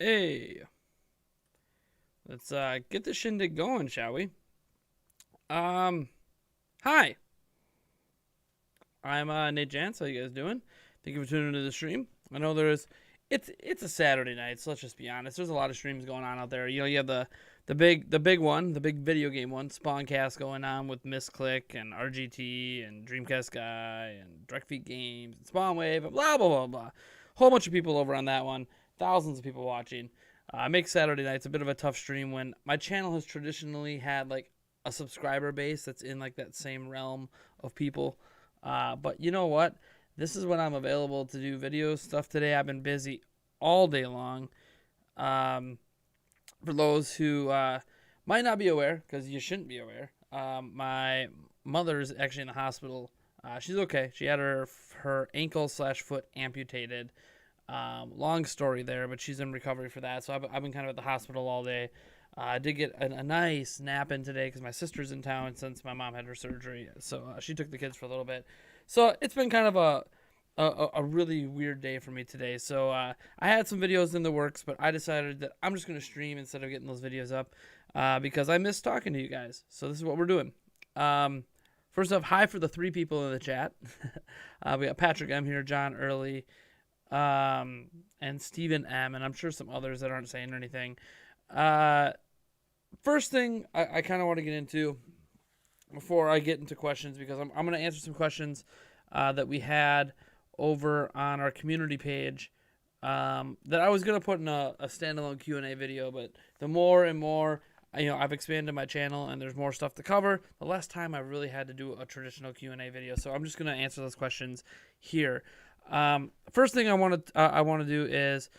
Hey, let's get the shindig going, shall we? Um, Hi, I'm Nate Janc. How you guys doing? Thank you for tuning into the stream. I know it's a Saturday night, so let's just be honest. There's a lot of streams going on out there. You have the big one, the big video game one, Spawncast going on with Misclick and RGT and Dreamcast Guy and Directfeed Games and Spawnwave and blah blah blah blah. Whole bunch of people over on that one. Thousands of people watching. I make Saturday nights a bit of a tough stream when my channel has traditionally had like a subscriber base that's in like that same realm of people. But you know what? This is when I'm available to do video stuff today. I've been busy all day long. Um, for those who might not be aware, because you shouldn't be aware, my mother is actually in the hospital. She's okay. She had her ankle slash foot amputated. Long story there, but she's in recovery for that. So I've been kind of at the hospital all day. I did get a nice nap in today because my sister's in town since my mom had her surgery. So she took the kids for a little bit. So it's been kind of a really weird day for me today. So I had some videos in the works, but I decided that I'm just going to stream instead of getting those videos up because I miss talking to you guys. So this is what we're doing. First off, hi for the 3 people in the chat. We got Patrick M here, John Early, and Stephen M, and I'm sure some others that aren't saying anything. First thing I kind of want to get into before I get into questions, because I'm going to answer some questions that we had over on our community page that I was going to put in a standalone Q&A video, but the more and more I've expanded my channel and there's more stuff to cover, the less time I really had to do a traditional Q&A video. So I'm just going to answer those questions here. First thing I want to do is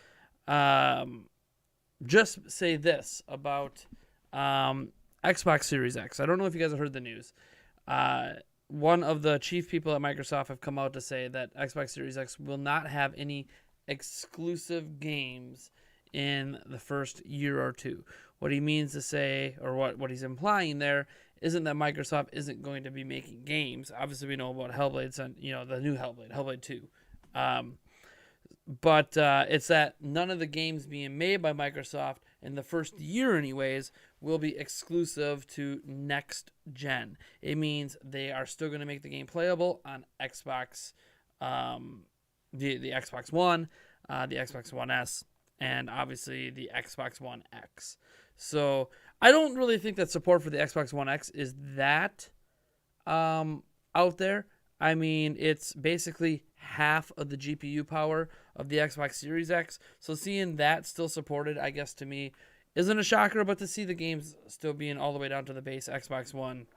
just say this about Xbox Series X. I don't know if you guys have heard the news. One of the chief people at Microsoft have come out to say that Xbox Series X will not have any exclusive games in the first year or two. What he means to say, or what he's implying there, isn't that Microsoft isn't going to be making games. Obviously, we know about Hellblade, the new Hellblade 2. But it's that none of the games being made by Microsoft in the first year anyways will be exclusive to next gen. It means they are still going to make the game playable on Xbox, the Xbox One, the Xbox One S, and obviously the Xbox One X. So I don't really think that support for the Xbox One X is that out there. I mean, it's basically half of the GPU power of the Xbox Series X. So seeing that still supported, I guess, to me, isn't a shocker. But to see the games still being all the way down to the base Xbox One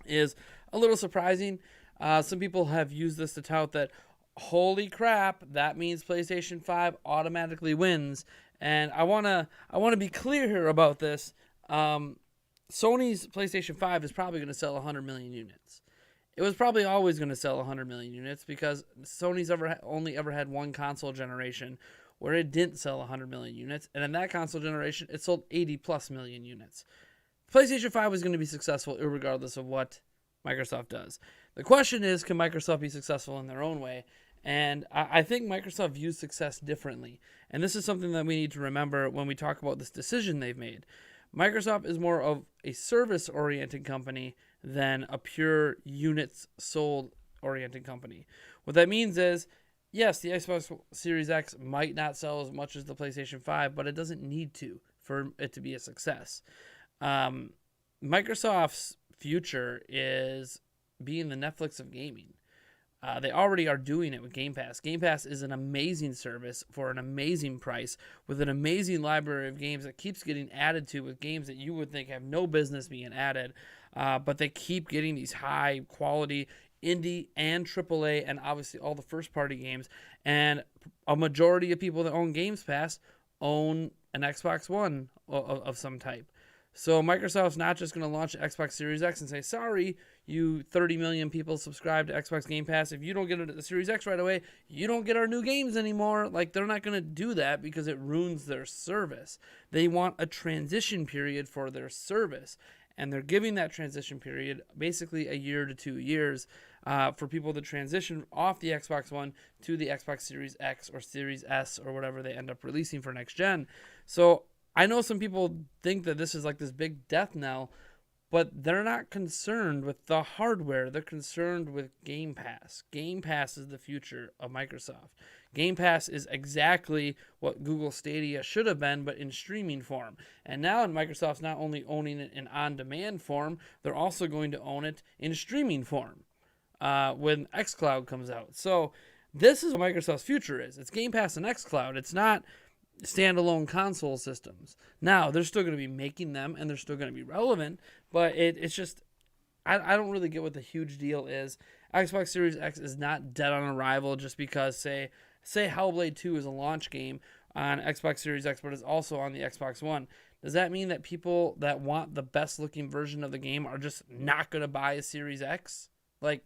is a little surprising. Some people have used this to tout that, holy crap, that means PlayStation 5 automatically wins. And I wanna be clear here about this. Sony's PlayStation 5 is probably going to sell 100 million units. It was probably always going to sell 100 million units because Sony's only ever had one console generation where it didn't sell 100 million units. And in that console generation, it sold 80 plus million units. PlayStation 5 is going to be successful regardless of what Microsoft does. The question is, can Microsoft be successful in their own way? And I think Microsoft views success differently. And this is something that we need to remember when we talk about this decision they've made. Microsoft is more of a service-oriented company than a pure units sold oriented company. What that means is, yes, the Xbox Series X might not sell as much as the PlayStation 5, but it doesn't need to for it to be a success. Microsoft's future is being the Netflix of gaming. They already are doing it with Game Pass. Game Pass is an amazing service for an amazing price with an amazing library of games that keeps getting added to, with games that you would think have no business being added. But they keep getting these high quality indie and AAA and obviously all the first party games. And a majority of people that own Games Pass own an Xbox One of some type. So Microsoft's not just going to launch Xbox Series X and say, sorry, you 30 million people subscribe to Xbox Game Pass. If you don't get it at the Series X right away, you don't get our new games anymore. Like, they're not going to do that because it ruins their service. They want a transition period for their service. And they're giving that transition period basically a year to 2 years. for people to transition off the Xbox One to the Xbox Series X or Series S or whatever they end up releasing for next gen. So I know some people think that this is like this big death knell, but they're not concerned with the hardware. They're concerned with Game Pass. Game Pass is the future of Microsoft. Game Pass is exactly what Google Stadia should have been, but in streaming form. And now Microsoft's not only owning it in on-demand form, they're also going to own it in streaming form when xCloud comes out. So this is what Microsoft's future is. It's Game Pass and xCloud. It's not standalone console systems. Now, they're still going to be making them, and they're still going to be relevant, but it's just, I don't really get what the huge deal is. Xbox Series X is not dead on arrival just because, say Hellblade 2 is a launch game on Xbox Series X, but is also on the Xbox One. Does that mean that people that want the best looking version of the game are just not going to buy a Series X? Like,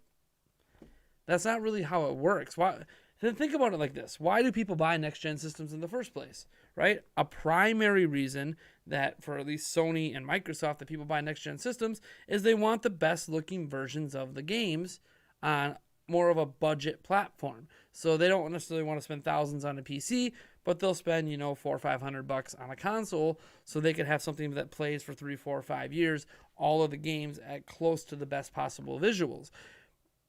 that's not really how it works. Why? Then think about it like this. Why do people buy next-gen systems in the first place, right? A primary reason that for at least Sony and Microsoft that people buy next-gen systems is they want the best-looking versions of the games on more of a budget platform. So they don't necessarily want to spend thousands on a PC, but they'll spend, $400 or $500 on a console so they could have something that plays for 3, 4, 5 years, all of the games at close to the best possible visuals.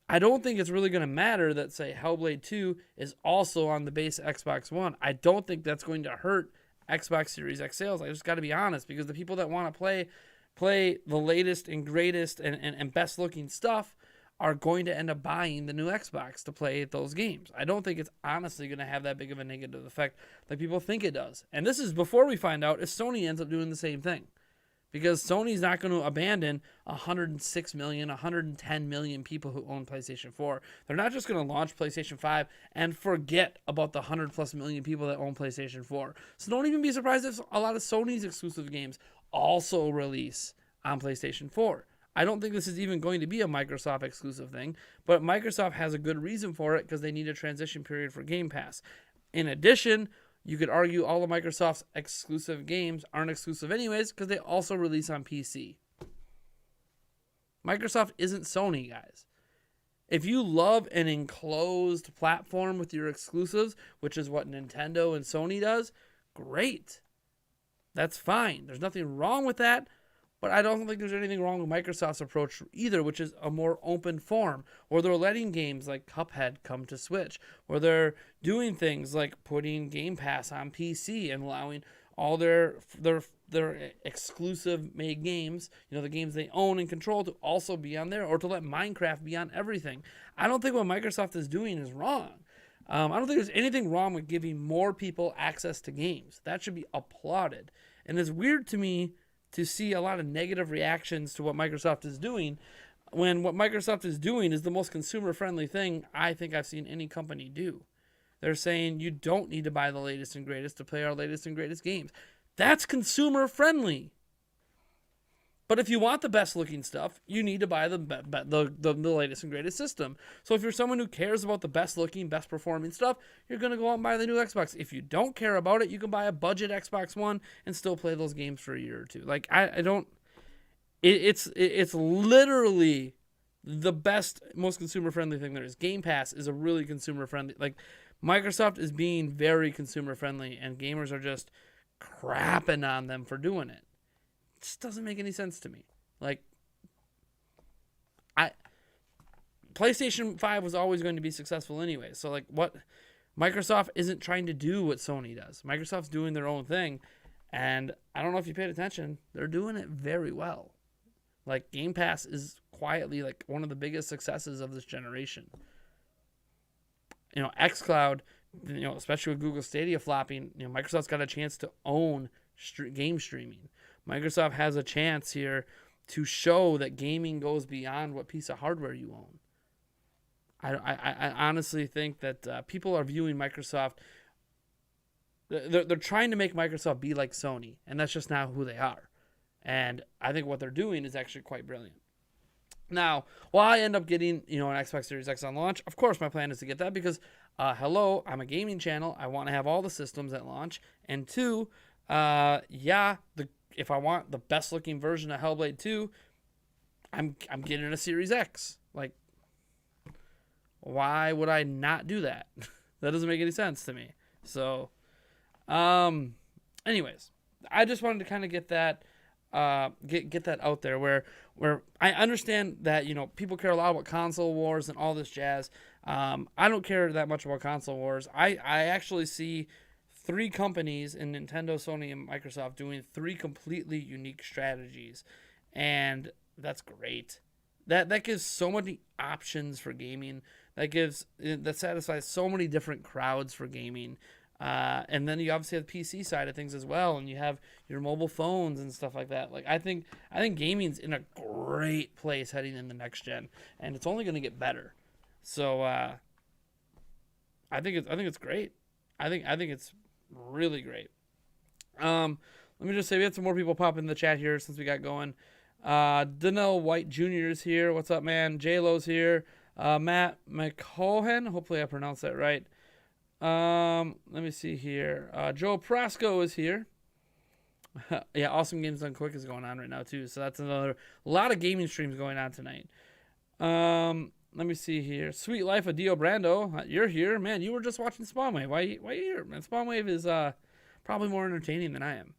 I don't think it's really going to matter that, say, Hellblade 2 is also on the base Xbox One. I don't think that's going to hurt Xbox Series X sales. I just got to be honest, because the people that want to play the latest and greatest and best looking stuff are going to end up buying the new Xbox to play those games. I don't think it's honestly going to have that big of a negative effect like people think it does. And this is before we find out if Sony ends up doing the same thing. Because Sony's not going to abandon 106 million, 110 million people who own PlayStation 4. They're not just going to launch PlayStation 5 and forget about the 100 plus million people that own PlayStation 4. So don't even be surprised if a lot of Sony's exclusive games also release on PlayStation 4. I don't think this is even going to be a Microsoft exclusive thing, but Microsoft has a good reason for it because they need a transition period for Game Pass. In addition, you could argue all of Microsoft's exclusive games aren't exclusive anyways because they also release on PC. Microsoft isn't Sony, guys. If you love an enclosed platform with your exclusives, which is what Nintendo and Sony does, great. That's fine. There's nothing wrong with that. But I don't think there's anything wrong with Microsoft's approach either, which is a more open form, where they're letting games like Cuphead come to Switch, where they're doing things like putting Game Pass on PC and allowing all their exclusive made games, the games they own and control, to also be on there, or to let Minecraft be on everything. I don't think what Microsoft is doing is wrong. I don't think there's anything wrong with giving more people access to games. That should be applauded. And it's weird to me to see a lot of negative reactions to what Microsoft is doing, when what Microsoft is doing is the most consumer-friendly thing I think I've seen any company do. They're saying you don't need to buy the latest and greatest to play our latest and greatest games. That's consumer-friendly. But if you want the best-looking stuff, you need to buy the latest and greatest system. So if you're someone who cares about the best-looking, best-performing stuff, you're going to go out and buy the new Xbox. If you don't care about it, you can buy a budget Xbox One and still play those games for a year or two. Like, I don't... It's literally the best, most consumer-friendly thing there is. Game Pass is a really consumer-friendly... Like, Microsoft is being very consumer-friendly, and gamers are just crapping on them for doing it. Just doesn't make any sense to me. Like, PlayStation 5 was always going to be successful anyway. So, like, what Microsoft isn't trying to do what Sony does. Microsoft's doing their own thing, and I don't know if you paid attention, they're doing it very well. Like, Game Pass is quietly like one of the biggest successes of this generation. xCloud, especially with Google Stadia flopping, Microsoft's got a chance to own game streaming. Microsoft has a chance here to show that gaming goes beyond what piece of hardware you own. I honestly think that people are viewing Microsoft, they're trying to make Microsoft be like Sony, and that's just not who they are. And I think what they're doing is actually quite brilliant. Now, while I end up getting, an Xbox Series X on launch, of course my plan is to get that because, I'm a gaming channel. I want to have all the systems at launch. And two, if I want the best looking version of Hellblade 2, I'm getting a Series X. Like, Why would I not do that? That doesn't make any sense to me. So, anyways, I just wanted to kind of get that get that out there where I understand that, you know, people care a lot about console wars and all this jazz. I don't care that much about console wars. I actually see three companies in Nintendo, Sony, and Microsoft doing three completely unique strategies, and that's great. That gives so many options for gaming. That satisfies so many different crowds for gaming. And then you obviously have the PC side of things as well, and you have your mobile phones and stuff like that. Like I think gaming's in a great place heading in the next gen, and it's only going to get better. So I think it's great. I think it's really great. Let me just say we had some more people pop in the chat here since we got going. Donnell White Jr. is here. What's up, man? J-Lo's here. Matt McCohen. Hopefully I pronounced that right. Let me see here. Joe Prasco is here. Yeah, Awesome Games Done Quick is going on right now too. So that's a lot of gaming streams going on tonight. Let me see here. Sweet Life of Dio Brando. You're here. Man, you were just watching Spawnwave. Why are you here? Man, Spawnwave is probably more entertaining than I am.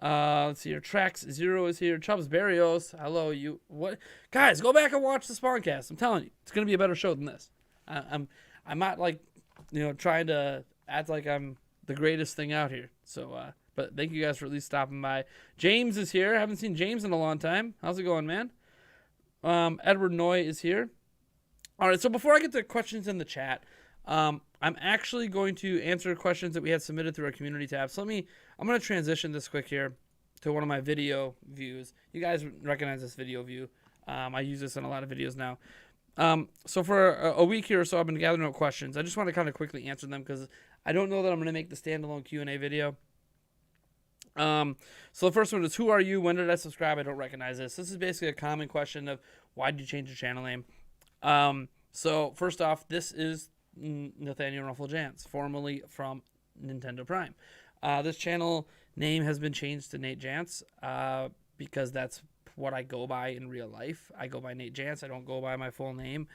Let's see here. Trax Zero is here. Chubbs Barrios. Hello, you. What? Guys, go back and watch the Spawncast. I'm telling you, it's gonna be a better show than this. I'm not like, you know, trying to act like I'm the greatest thing out here. So, but thank you guys for at least stopping by. James is here. I haven't seen James in a long time. How's it going, man? Edward Noy is here. All right, so before I get to questions in the chat, I'm actually going to answer questions that we had submitted through our community tab. So I'm going to transition this quick here to one of my video views. You guys recognize this video view. I use this in a lot of videos now. So for a week here or so, I've been gathering up questions. I just want to kind of quickly answer them because I don't know that I'm going to make the standalone Q&A video. So the first one is, who are you? When did I subscribe? I don't recognize this. This is basically a common question of, why did you change your channel name? So first off, this is Nathaniel Ruffle Janc, formerly from Nintendo Prime. This channel name has been changed to Nate Janc, because that's what I go by in real life. I go by Nate Janc. I don't go by my full name.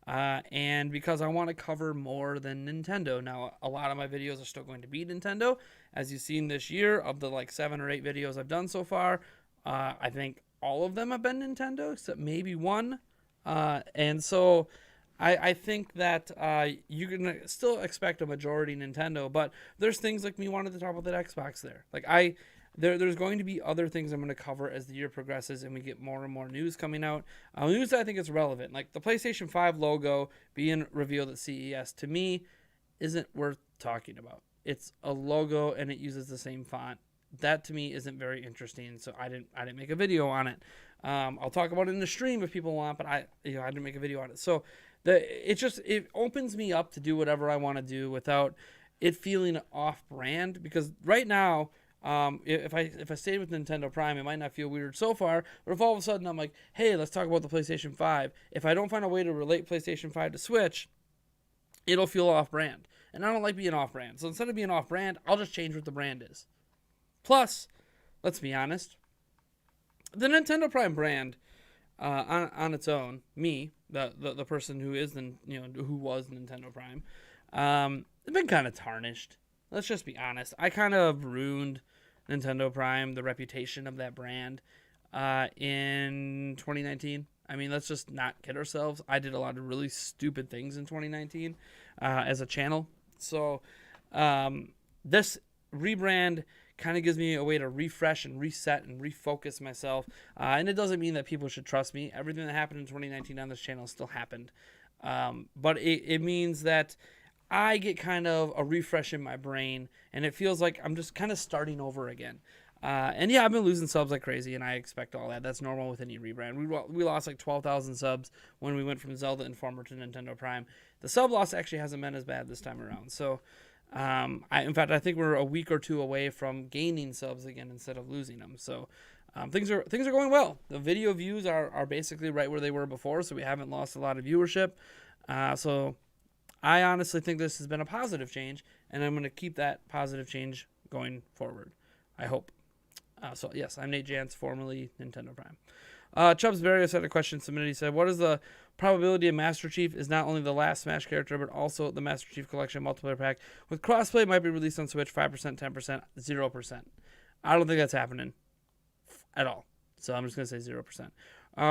And because I want to cover more than Nintendo. Now, a lot of my videos are still going to be Nintendo. As you've seen this year, of the like 7 or 8 videos I've done so far, I think all of them have been Nintendo, except maybe one. And so I think that you can still expect a majority Nintendo, but there's things like me wanting to talk about that Xbox there. Like there's going to be other things I'm going to cover as the year progresses and we get more and more news coming out. News that I think is relevant, like the PlayStation 5 logo being revealed at CES, to me isn't worth talking about. It's a logo and it uses the same font. That to me isn't very interesting, so I didn't make a video on it. I'll talk about it in the stream if people want, but I didn't make a video on it. So it opens me up to do whatever I want to do without it feeling off-brand. Because right now, if I stayed with Nintendo Prime, it might not feel weird so far. But if all of a sudden I'm like, hey, let's talk about the PlayStation 5, if I don't find a way to relate PlayStation 5 to Switch, it'll feel off-brand. And I don't like being off-brand. So instead of being off-brand, I'll just change what the brand is. Plus, let's be honest, the Nintendo Prime brand, on its own, me, the person who is who was Nintendo Prime, it's been kind of tarnished. Let's just be honest. I kind of ruined Nintendo Prime, the reputation of that brand, in 2019. I mean, let's just not kid ourselves. I did a lot of really stupid things in 2019 as a channel. So this rebrand kind of gives me a way to refresh and reset and refocus myself. And it doesn't mean that people should trust me. Everything that happened in 2019 on this channel still happened. But it means that I get kind of a refresh in my brain, and it feels like I'm just kind of starting over again. And yeah, I've been losing subs like crazy, and I expect all that. That's normal with any rebrand. We lost like 12,000 subs when we went from Zelda Informer to Nintendo Prime. The sub loss actually hasn't been as bad this time around. So, in fact, I think we're a week or two away from gaining subs again instead of losing them. So, things are going well. The video views are basically right where they were before, so we haven't lost a lot of viewership. So, I honestly think this has been a positive change, and I'm going to keep that positive change going forward. I hope. So, yes, I'm Nate Janc, formerly Nintendo Prime. Chubbs Barrios had a question submitted. He said, what is the probability of Master Chief is not only the last Smash character, but also the Master Chief Collection multiplayer pack with crossplay might be released on Switch? 5%, 10%, 0%. I don't think that's happening at all. So I'm just going to say 0%.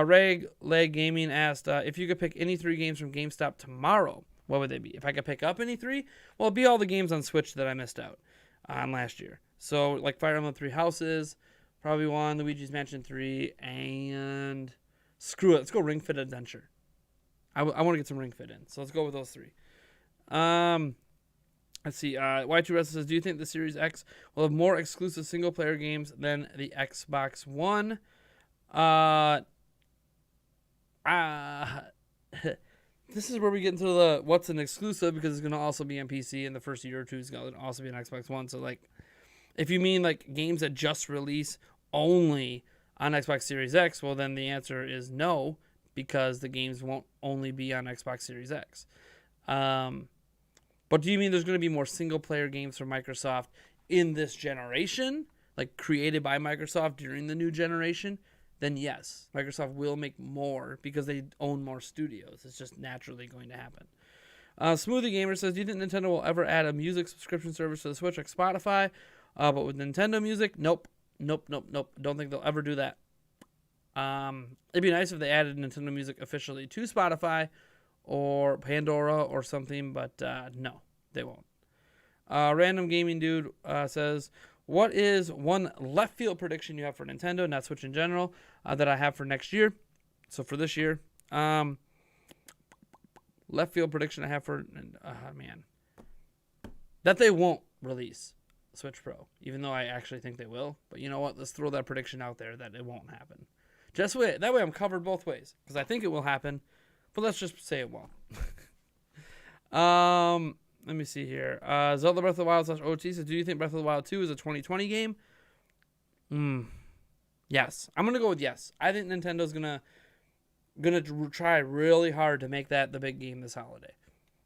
Reg Leg Gaming asked, if you could pick any 3 games from GameStop tomorrow, what would they be? If I could pick up any 3, well, it'd be all the games on Switch that I missed out on last year. So, like Fire Emblem 3 Houses, probably 1, Luigi's Mansion 3, and screw it, let's go Ring Fit Adventure. I want to get some Ring Fit in, so let's go with those 3. Let's see. Y2 Wrestler says, do you think the Series X will have more exclusive single-player games than the Xbox One? This is where we get into the what's an exclusive, because it's going to also be on PC, and the first year or two is going to also be on Xbox One. So, like, if you mean, like, games that just release only on Xbox Series X, well, then the answer is no, because the games won't only be on Xbox Series X. But do you mean there's going to be more single-player games from Microsoft in this generation, like created by Microsoft during the new generation? Then yes, Microsoft will make more because they own more studios. It's just naturally going to happen. Smoothie Gamer says, do you think Nintendo will ever add a music subscription service to the Switch like Spotify? But with Nintendo Music, nope. Don't think they'll ever do that. It'd be nice if they added Nintendo Music officially to Spotify or Pandora or something, but no, they won't. Random Gaming Dude says, what is one left field prediction you have for Nintendo, not Switch in general, that I have for next year? So for this year, left field prediction I have for, that they won't release Switch Pro, even though I actually think they will. But you know what? Let's throw that prediction out there that it won't happen. Just wait. That way I'm covered both ways, because I think it will happen, but let's just say it won't. Let me see here. Zelda Breath of the Wild /OT says, do you think Breath of the Wild 2 is a 2020 game? Yes. I'm going to go with yes. I think Nintendo's going to try really hard to make that the big game this holiday,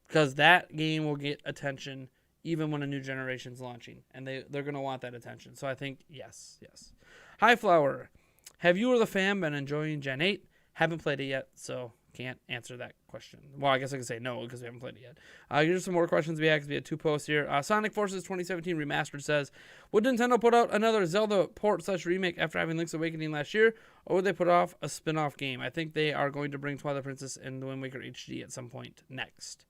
because that game will get attention even when a new generation's launching, and they're going to want that attention. So I think yes. High Flower, have you or the fam been enjoying Gen 8? Haven't played it yet, so can't answer that question. Well, I guess I could say no because we haven't played it yet. Here's some more questions we had, because we had 2 posts here. Sonic Forces 2017 Remastered says, would Nintendo put out another Zelda port/remake after having Link's Awakening last year, or would they put off a spin-off game? I think they are going to bring Twilight Princess and The Wind Waker HD at some point next.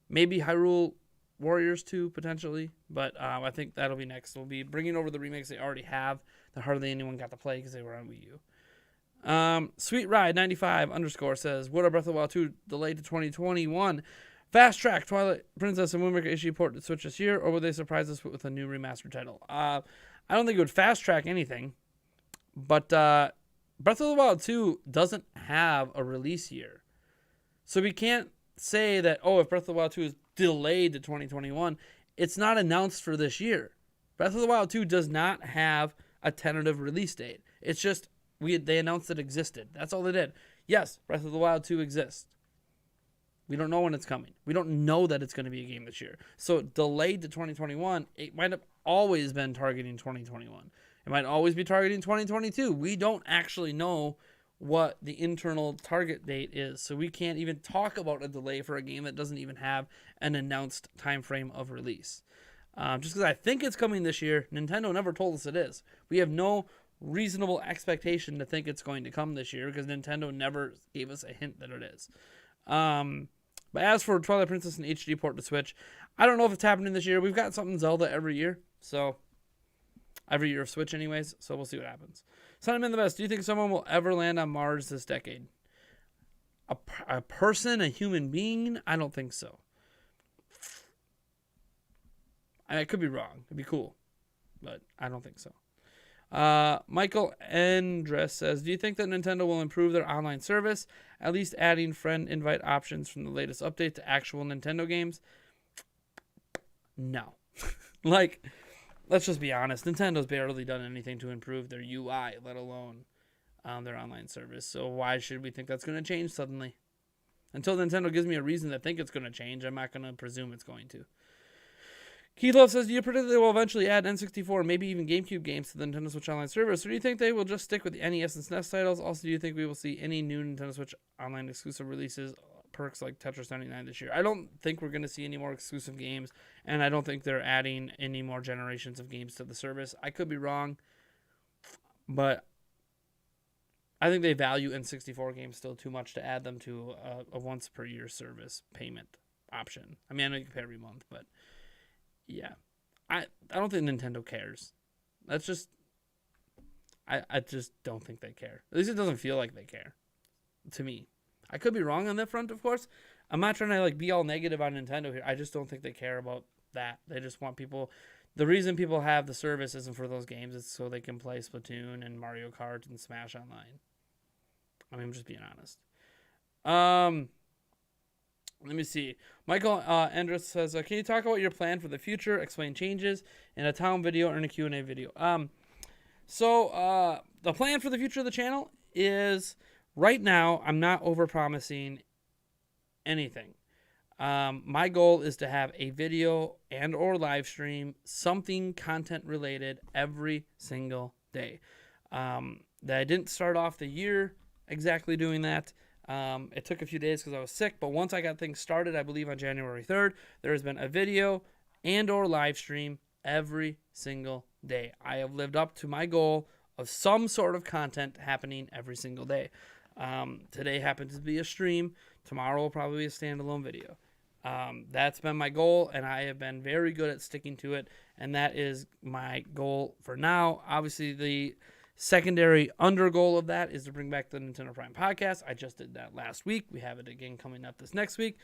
Maybe Hyrule Warriors 2, potentially, but I think that'll be next. They'll be bringing over the remakes they already have that hardly anyone got to play because they were on Wii U. Sweet Ride 95 _ says, would a Breath of the Wild 2 delayed to 2021 fast track Twilight Princess and Wind Waker HD port to Switch this year, or would they surprise us with a new remastered title? I don't think it would fast track anything, but Breath of the Wild 2 doesn't have a release year, so we can't say that, if Breath of the Wild 2 is delayed to 2021, it's not announced for this year. Breath of the Wild 2 does not have a tentative release date. It's just they announced it existed. That's all they did. Yes, Breath of the Wild 2 exists. We don't know when it's coming. We don't know that it's going to be a game this year. So delayed to 2021, it might have always been targeting 2021. It might always be targeting 2022. We don't actually know what the internal target date is. So we can't even talk about a delay for a game that doesn't even have an announced time frame of release. Just because I think it's coming this year, Nintendo never told us it is. We have no reasonable expectation to think it's going to come this year, because Nintendo never gave us a hint that it is. But as for Twilight Princess and HD port to Switch, I don't know if it's happening this year. We've got something Zelda every year, so every year of Switch anyways, so we'll see what happens. Sentiment the Best, do you think someone will ever land on Mars this decade? A person, a human being? I don't think so. I could be wrong. It'd be cool, but I don't think so. Michael Endress says, do you think that Nintendo will improve their online service, at least adding friend invite options from the latest update to actual Nintendo games? No. Let's just be honest. Nintendo's barely done anything to improve their UI, let alone their online service. So why should we think that's going to change suddenly? Until Nintendo gives me a reason to think it's going to change, I'm not going to presume it's going to. Keith Love says, do you predict they will eventually add N64, maybe even GameCube games to the Nintendo Switch Online service, or do you think they will just stick with the NES and SNES titles? Also, do you think we will see any new Nintendo Switch Online exclusive releases, perks like Tetris 99 this year? I don't think we're going to see any more exclusive games, and I don't think they're adding any more generations of games to the service. I could be wrong, but I think they value N64 games still too much to add them to a once-per-year service payment option. I mean, I know you can pay every month, but yeah. I don't think Nintendo cares. That's just... I just don't think they care. At least it doesn't feel like they care, to me. I could be wrong on that front, of course. I'm not trying to like be all negative on Nintendo here. I just don't think they care about that. They just want people... The reason people have the service isn't for those games. It's so they can play Splatoon and Mario Kart and Smash Online. I mean, I'm just being honest. Let me see. Michael Andrus says, can you talk about your plan for the future? Explain changes in a town video or in a Q&A video. So the plan for the future of the channel is right now I'm not over-promising anything. My goal is to have a video and or live stream, something content related every single day. That I didn't start off the year exactly doing that. It took a few days because I was sick, but once I got things started, I believe on January 3rd, there has been a video and or live stream every single day. I have lived up to my goal of some sort of content happening every single day. Today happens to be a stream. Tomorrow will probably be a standalone video. That's been my goal, and I have been very good at sticking to it, and that is my goal for now. Obviously, the secondary under goal of that is to bring back the Nintendo Prime podcast. I just did that last week. We have it again coming up this next week.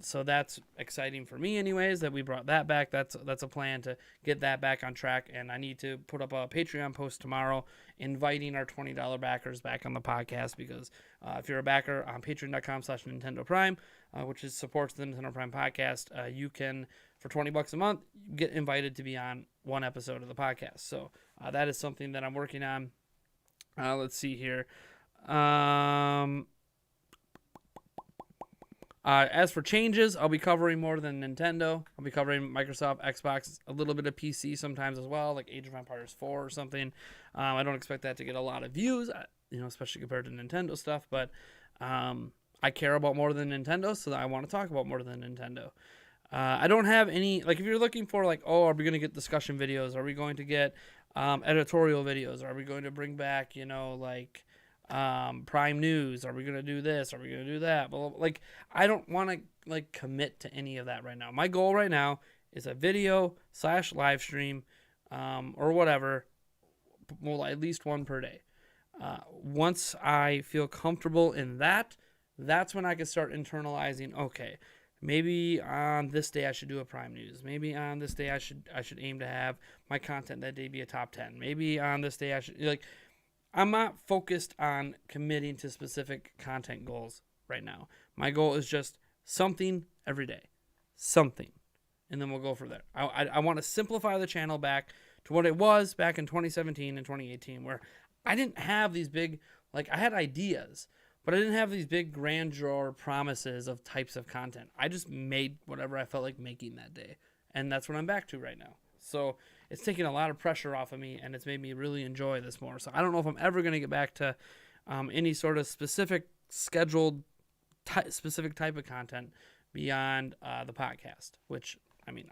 So that's exciting for me anyways, that we brought that back. That's a plan to get that back on track. And I need to put up a Patreon post tomorrow inviting our $20 backers back on the podcast, because if you're a backer on patreon.com/Nintendo Prime, which supports the Nintendo Prime podcast, you can, for $20 a month, get invited to be on one episode of the podcast. So that is something that I'm working on. Let's see here. As for changes, I'll be covering more than Nintendo. I'll be covering Microsoft, Xbox, a little bit of PC sometimes as well, like Age of Empires 4 or something. I don't expect that to get a lot of views, especially compared to Nintendo stuff, but I care about more than Nintendo, so I want to talk about more than Nintendo. I don't have any, like, if you're looking for, like, are we going to get discussion videos? Are we going to get editorial videos? Are we going to bring back, Prime News? Are we going to do this? Are we going to do that? Well, like, I don't want to, commit to any of that right now. My goal right now is a video/live stream or whatever, well, at least one per day. Once I feel comfortable in that, that's when I can start internalizing, okay, maybe on this day I should do a Prime News. Maybe on this day I should aim to have my content that day be a top 10. Maybe on this day I should, I'm not focused on committing to specific content goals right now. My goal is just something every day. Something. And then we'll go from there. I want to simplify the channel back to what it was back in 2017 and 2018, where I didn't have these big, I had ideas, but I didn't have these big grandeur promises of types of content. I just made whatever I felt like making that day. And that's what I'm back to right now. So it's taken a lot of pressure off of me, and it's made me really enjoy this more. So I don't know if I'm ever going to get back to any sort of specific scheduled, specific type of content beyond the podcast, which,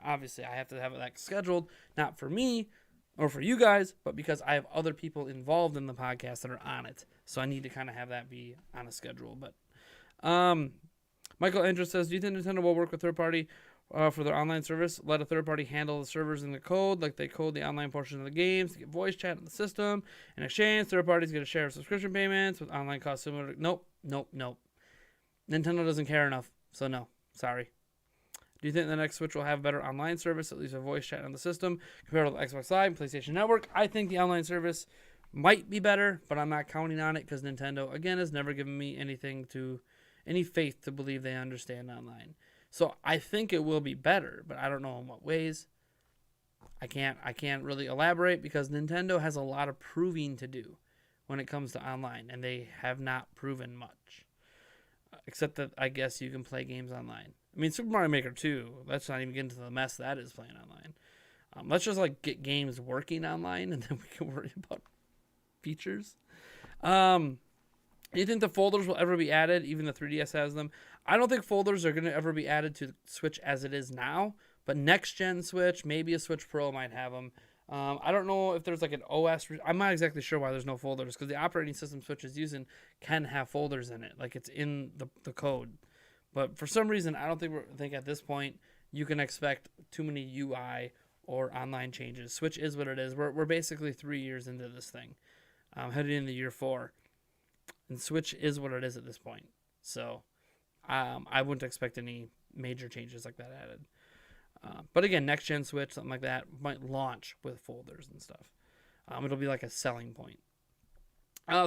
obviously I have to have it scheduled, not for me or for you guys, but because I have other people involved in the podcast that are on it. So I need to kind of have that be on a schedule. But Michael Andrews says, do you think Nintendo will work with third party for their online service? Let a third party handle the servers and the code, like they code the online portion of the games to get voice chat in the system. In exchange, third parties get a share of subscription payments with online costs similar to... Nope. Nintendo doesn't care enough. So no. Sorry. Do you think the next Switch will have better online service, at least a voice chat on the system, compared to the Xbox Live and PlayStation Network? I think the online service might be better, but I'm not counting on it because Nintendo, again, has never given me any faith to believe they understand online. So I think it will be better, but I don't know in what ways. I can't really elaborate because Nintendo has a lot of proving to do when it comes to online, and they have not proven much. Except that I guess you can play games online. Super Mario Maker 2, let's not even get into the mess that is playing online. Let's just like get games working online, and then we can worry about features. Do you think the folders will ever be added? Even the 3DS has them. I don't think folders are going to ever be added to Switch as it is now. But next gen Switch, maybe a Switch Pro might have them. I don't know if there's like an OS. I'm not exactly sure why there's no folders, because the operating system Switch is using can have folders in it, like it's in the code. But for some reason, I don't think at this point you can expect too many UI or online changes. Switch is what it is. We're basically 3 years into this thing, heading into year 4, and Switch is what it is at this point. So I wouldn't expect any major changes like that added. But again, next gen Switch, something like that, might launch with folders and stuff. It'll be like a selling point.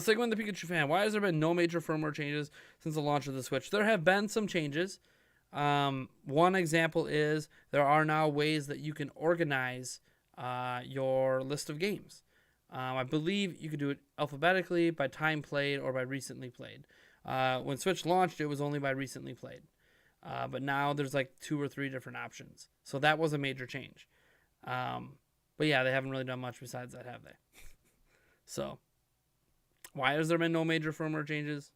Segment the Pikachu fan. Why has there been no major firmware changes since the launch of the Switch? There have been some changes. One example is there are now ways that you can organize your list of games. I believe you could do it alphabetically, by time played, or by recently played. When Switch launched, it was only by recently played. But now there's like 2 or 3 different options. So that was a major change. But yeah, they haven't really done much besides that, have they? So why has there been no major firmware changes?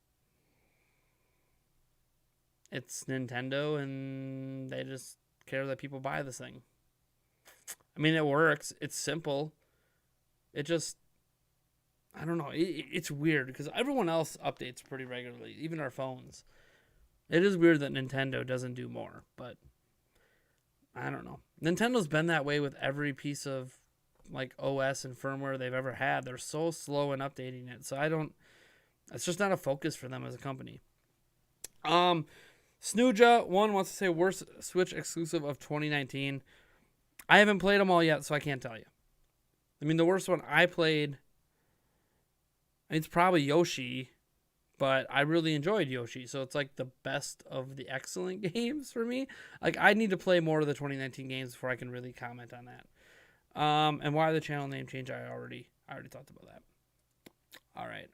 It's Nintendo, and they just care that people buy this thing. I mean, it works. It's simple. It just, I don't know. It's weird because everyone else updates pretty regularly, even our phones. It is weird that Nintendo doesn't do more, but I don't know. Nintendo's been that way with every piece of like OS and firmware they've ever had. They're so slow in updating it. So it's just not a focus for them as a company. Snooja1 wants to say worst Switch exclusive of 2019. I haven't played them all yet, so I can't tell you. I mean, the worst one I played, it's probably Yoshi, but I really enjoyed Yoshi, so it's like the best of the excellent games for me. Like, I need to play more of the 2019 games before I can really comment on that. And why the channel name change? I already talked about that. All right.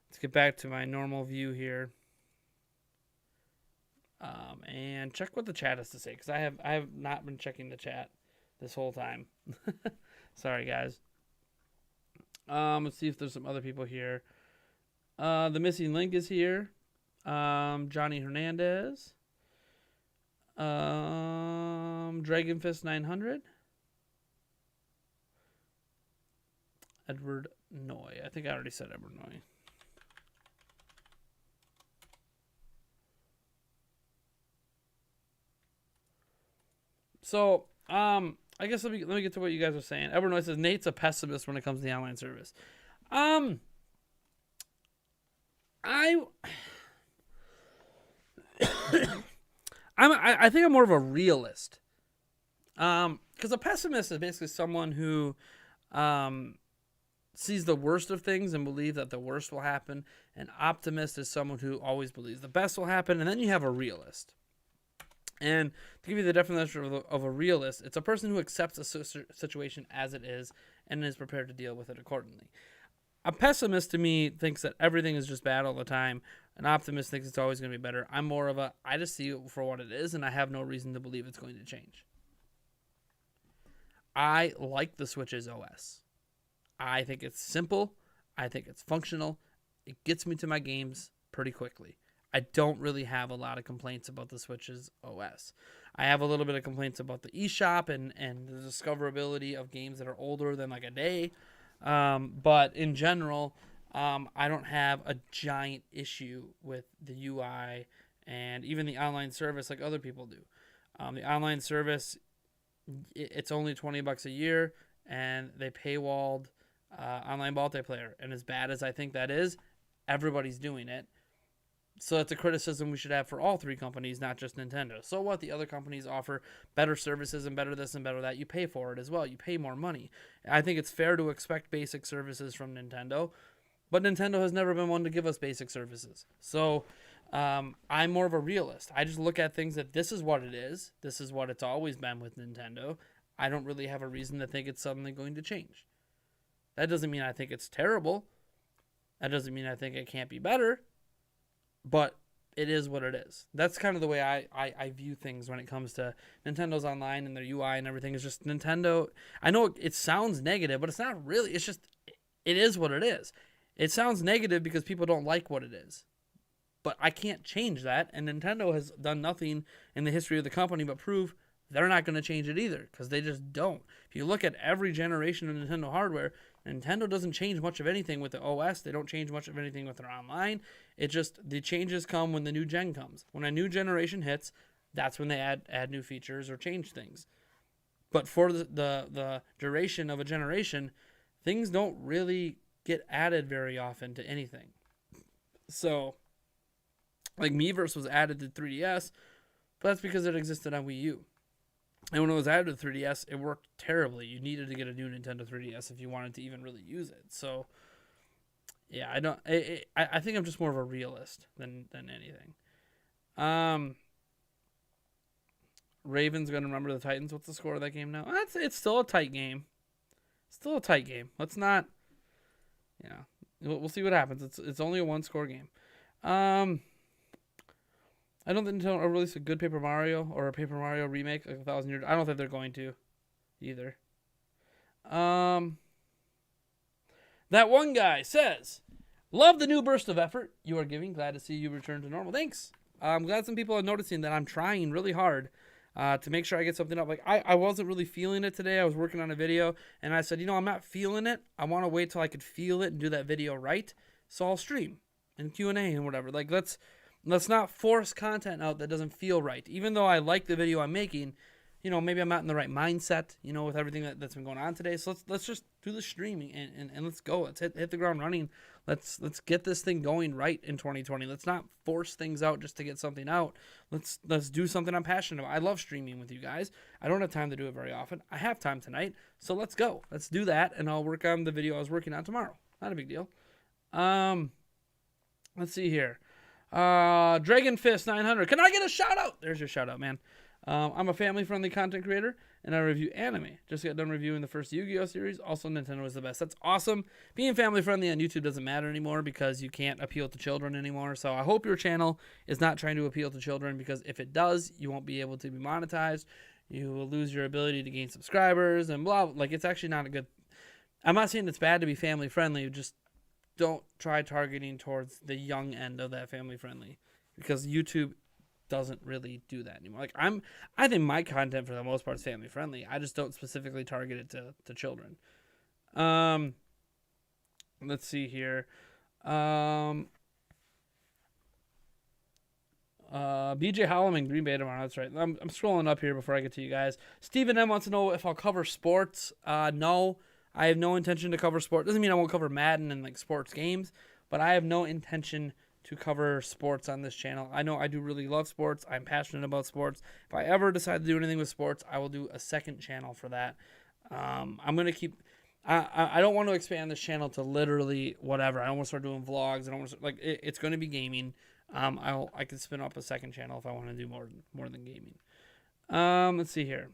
Let's get back to my normal view here. And check what the chat has to say, because I have not been checking the chat this whole time. Sorry, guys. Let's see if there's some other people here. The missing link is here. Johnny Hernandez. Dragonfist 900. Edward Noy. I think I already said Edward Noy. So, I guess let me get to what you guys are saying. Edward Noy says Nate's a pessimist when it comes to the online service. I think I'm more of a realist. Because a pessimist is basically someone who sees the worst of things and believes that the worst will happen. An optimist is someone who always believes the best will happen. And then you have a realist. And to give you the definition of a realist, it's a person who accepts a situation as it is and is prepared to deal with it accordingly. A pessimist, to me, thinks that everything is just bad all the time. An optimist thinks it's always going to be better. I'm more of I just see it for what it is, and I have no reason to believe it's going to change. I like the Switch's OS. I think it's simple. I think it's functional. It gets me to my games pretty quickly. I don't really have a lot of complaints about the Switch's OS. I have a little bit of complaints about the eShop and the discoverability of games that are older than like a day. But in general, I don't have a giant issue with the UI and even the online service like other people do. The online service, it's only $20 a year, and they paywalled online multiplayer. And as bad as I think that is, everybody's doing it. So that's a criticism we should have for all 3 companies, not just Nintendo. So what? The other companies offer better services and better this and better that. You pay for it as well. You pay more money. I think it's fair to expect basic services from Nintendo, but Nintendo has never been one to give us basic services. So I'm more of a realist. I just look at things that this is what it is. This is what it's always been with Nintendo. I don't really have a reason to think it's suddenly going to change. That doesn't mean I think it's terrible. That doesn't mean I think it can't be better. But it is what it is. That's kind of the way I view things when it comes to Nintendo's online and their UI and everything. Is just Nintendo. I know it sounds negative, but it's not really. It's just, it is what it is. It sounds negative because people don't like what it is. But I can't change that, and Nintendo has done nothing in the history of the company but prove they're not going to change it either, because they just don't. If you look at every generation of Nintendo hardware, Nintendo doesn't change much of anything with the OS. They don't change much of anything with their online. It just, the changes come when the new gen comes. When a new generation hits, that's when they add new features or change things. But for the duration of a generation, things don't really get added very often to anything. So, like Miiverse was added to 3DS, but that's because it existed on Wii U. And when it was added to 3DS, it worked terribly. You needed to get a new Nintendo 3DS if you wanted to even really use it. So, yeah, I think I'm just more of a realist than anything. Ravens going to remember the Titans. What's the score of that game now? It's still a tight game. Still a tight game. Let's not, we'll see what happens. It's only a one-score game. I don't think Nintendo will release a good Paper Mario or a Paper Mario remake, like 1,000 Years. I don't think they're going to either. That one guy says, love the new burst of effort you are giving. Glad to see you return to normal. Thanks. I'm glad some people are noticing that I'm trying really hard to make sure I get something up. Like, I wasn't really feeling it today. I was working on a video, and I said, I'm not feeling it. I want to wait till I could feel it and do that video right. So I'll stream and Q&A and whatever. Like, let's not force content out that doesn't feel right. Even though I like the video I'm making, maybe I'm not in the right mindset, with everything that's been going on today. So let's just do the streaming and let's go. Let's hit the ground running. Let's get this thing going right in 2020. Let's not force things out just to get something out. Let's do something I'm passionate about. I love streaming with you guys. I don't have time to do it very often. I have time tonight, so let's go. Let's do that, and I'll work on the video I was working on tomorrow. Not a big deal. Let's see here. Dragon Fist 900. Can I get a shout out? There's your shout out, man. I'm a family-friendly content creator, and I review anime. Just got done reviewing the first Yu-Gi-Oh! Series. Also, Nintendo is the best. That's awesome. Being family-friendly on YouTube doesn't matter anymore because you can't appeal to children anymore. So I hope your channel is not trying to appeal to children, because if it does, you won't be able to be monetized. You will lose your ability to gain subscribers and blah. Like, it's actually not a good... I'm not saying it's bad to be family-friendly. Just don't try targeting towards the young end of that family-friendly, because YouTube doesn't really do that anymore. Like, I think my content for the most part is family friendly. I just don't specifically target it to children. Let's see here. BJ Holloman, Green Bay tomorrow. That's right. I'm scrolling up here before I get to you guys. Stephen M wants to know if I'll cover sports. No, I have no intention to cover sport. Doesn't mean I won't cover Madden and like sports games, but I have no intention to cover sports on this channel. I know I do really love sports. I'm passionate about sports. If I ever decide to do anything with sports, I will do a second channel for that. I'm going to keep... I don't want to expand this channel to literally whatever. I don't want to start doing vlogs. I don't want to... Like, it's going to be gaming. I could spin up a second channel if I want to do more than gaming. Let's see here.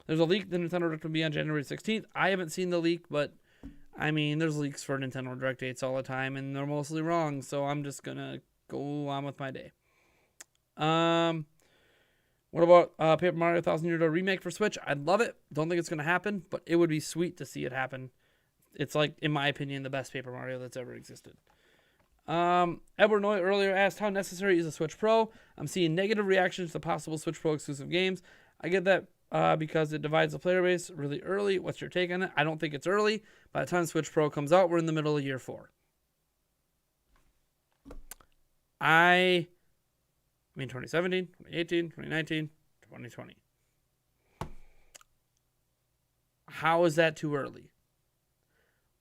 There's a leak the Nintendo Direct will be on January 16th. I haven't seen the leak, but... I mean, there's leaks for Nintendo Direct dates all the time, and they're mostly wrong, so I'm just going to go on with my day. What about Paper Mario 1,000 Year Remake for Switch? I'd love it. Don't think it's going to happen, but it would be sweet to see it happen. It's, like, in my opinion, the best Paper Mario that's ever existed. Edward Noy earlier asked, how necessary is a Switch Pro? I'm seeing negative reactions to possible Switch Pro exclusive games. I get that. Because it divides the player base really early. What's your take on it? I don't think it's early. By the time Switch Pro comes out, we're in the middle of year 4. I mean 2017, 2018, 2019, 2020. How is that too early?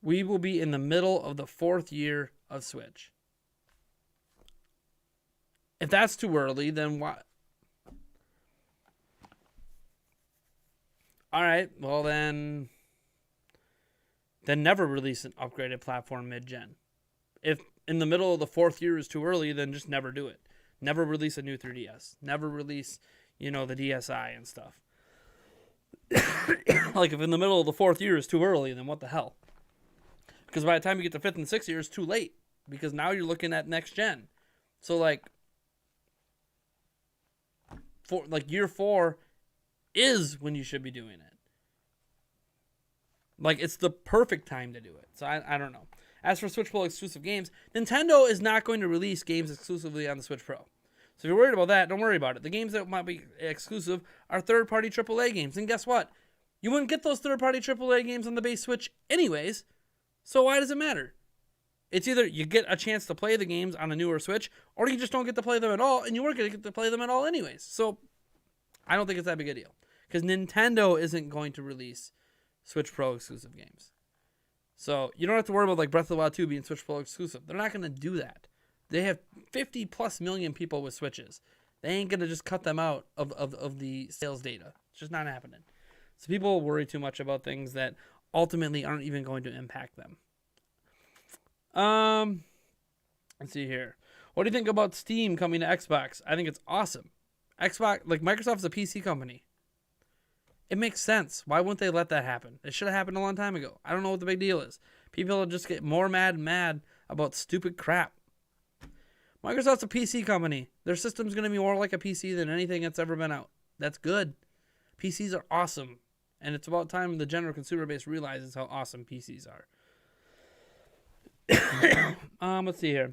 We will be in the middle of the 4th year of Switch. If that's too early, then what? All right, well then never release an upgraded platform mid-gen. If in the middle of the 4th year is too early, then just never do it. Never release a new 3DS. Never release, the DSi and stuff. Like, if in the middle of the 4th year is too early, then what the hell? Because by the time you get to 5th and 6th year, it's too late. Because now you're looking at next gen. So year 4 is when you should be doing it. It's the perfect time to do it. So I don't know. As for Switch Pro exclusive games, Nintendo is not going to release games exclusively on the Switch Pro. So if you're worried about that, don't worry about it. The games that might be exclusive are third-party AAA games. And guess what? You wouldn't get those third-party AAA games on the base Switch anyways. So why does it matter? It's either you get a chance to play the games on a newer Switch, or you just don't get to play them at all, and you weren't going to get to play them at all anyways. So I don't think it's that big a deal. Because Nintendo isn't going to release Switch Pro exclusive games. So you don't have to worry about Breath of the Wild 2 being Switch Pro exclusive. They're not going to do that. They have 50 plus million people with Switches. They ain't going to just cut them out of the sales data. It's just not happening. So people worry too much about things that ultimately aren't even going to impact them. Let's see here. What do you think about Steam coming to Xbox? I think it's awesome. Xbox, Microsoft's a PC company. It makes sense. Why wouldn't they let that happen? It should have happened a long time ago. I don't know what the big deal is. People just get more mad about stupid crap. Microsoft's a PC company. Their system's going to be more like a PC than anything that's ever been out. That's good. PCs are awesome. And it's about time the general consumer base realizes how awesome PCs are. Let's see here.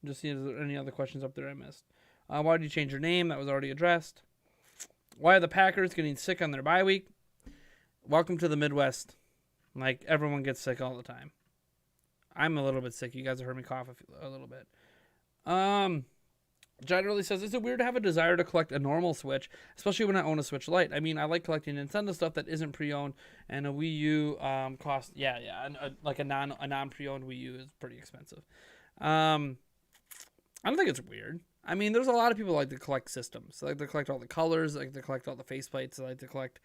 Just see if there's any other questions up there I missed. Why did you change your name? That was already addressed. Why are the Packers getting sick on their bye week? Welcome to the Midwest. Everyone gets sick all the time. I'm a little bit sick. You guys have heard me cough a little bit. Generally says, is it weird to have a desire to collect a normal Switch, especially when I own a Switch Lite? I mean, I like collecting Nintendo stuff that isn't pre-owned, and a Wii U costs, a non-pre-owned Wii U is pretty expensive. I don't think it's weird. I mean, there's a lot of people who like to collect systems. They like to collect all the colors, they like to collect all the faceplates, they like to collect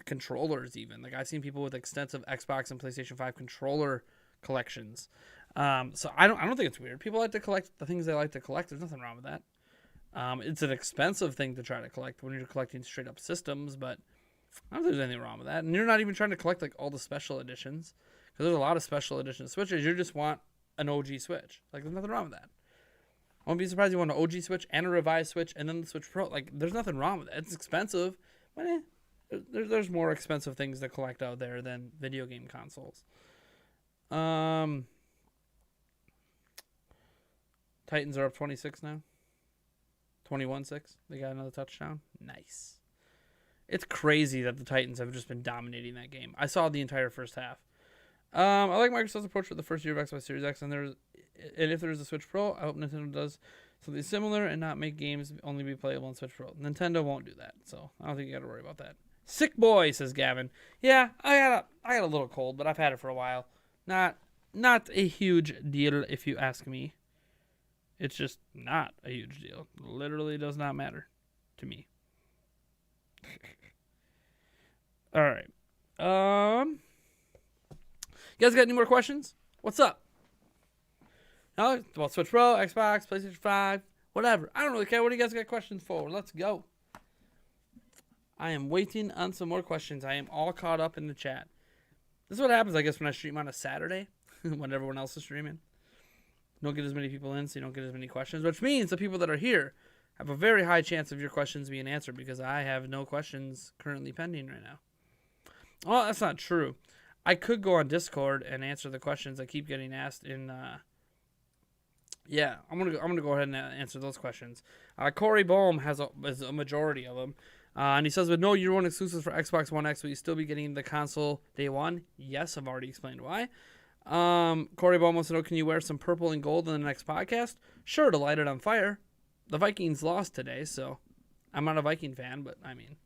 controllers even. I've seen people with extensive Xbox and PlayStation 5 controller collections. So I don't think it's weird. People like to collect the things they like to collect. There's nothing wrong with that. It's an expensive thing to try to collect when you're collecting straight up systems, but I don't think there's anything wrong with that. And you're not even trying to collect all the special editions, because there's a lot of special edition Switches. You just want an OG Switch. There's nothing wrong with that. I won't be surprised you want an OG Switch and a revised Switch and then the Switch Pro. There's nothing wrong with it. It's expensive, but there's more expensive things to collect out there than video game consoles. Titans are up 26 now. 21-6. They got another touchdown. Nice. It's crazy that the Titans have just been dominating that game. I saw the entire first half. I like Microsoft's approach for the first year of Xbox Series X, and if there's a Switch Pro, I hope Nintendo does something similar and not make games only be playable on Switch Pro. Nintendo won't do that, so I don't think you got to worry about that. Sick boy, says Gavin. Yeah, I got a little cold, but I've had it for a while. Not a huge deal, if you ask me. It's just not a huge deal. Literally does not matter to me. All right. You guys got any more questions? What's up? No, well, Switch Pro, Xbox, PlayStation 5, whatever. I don't really care. What do you guys got questions for? Let's go. I am waiting on some more questions. I am all caught up in the chat. This is what happens, I guess, when I stream on a Saturday when everyone else is streaming. You don't get as many people in, so you don't get as many questions, which means the people that are here have a very high chance of your questions being answered because I have no questions currently pending right now. Well, that's not true. I could go on Discord and answer the questions I keep getting asked in. I'm gonna go ahead and answer those questions. Corey Bohm has a majority of them, and he says, "With no Year One exclusives for Xbox One X, will you still be getting the console day one?" Yes, I've already explained why. Corey Bohm wants to know, can you wear some purple and gold in the next podcast? Sure, to light it on fire. The Vikings lost today, so I'm not a Viking fan, but I mean,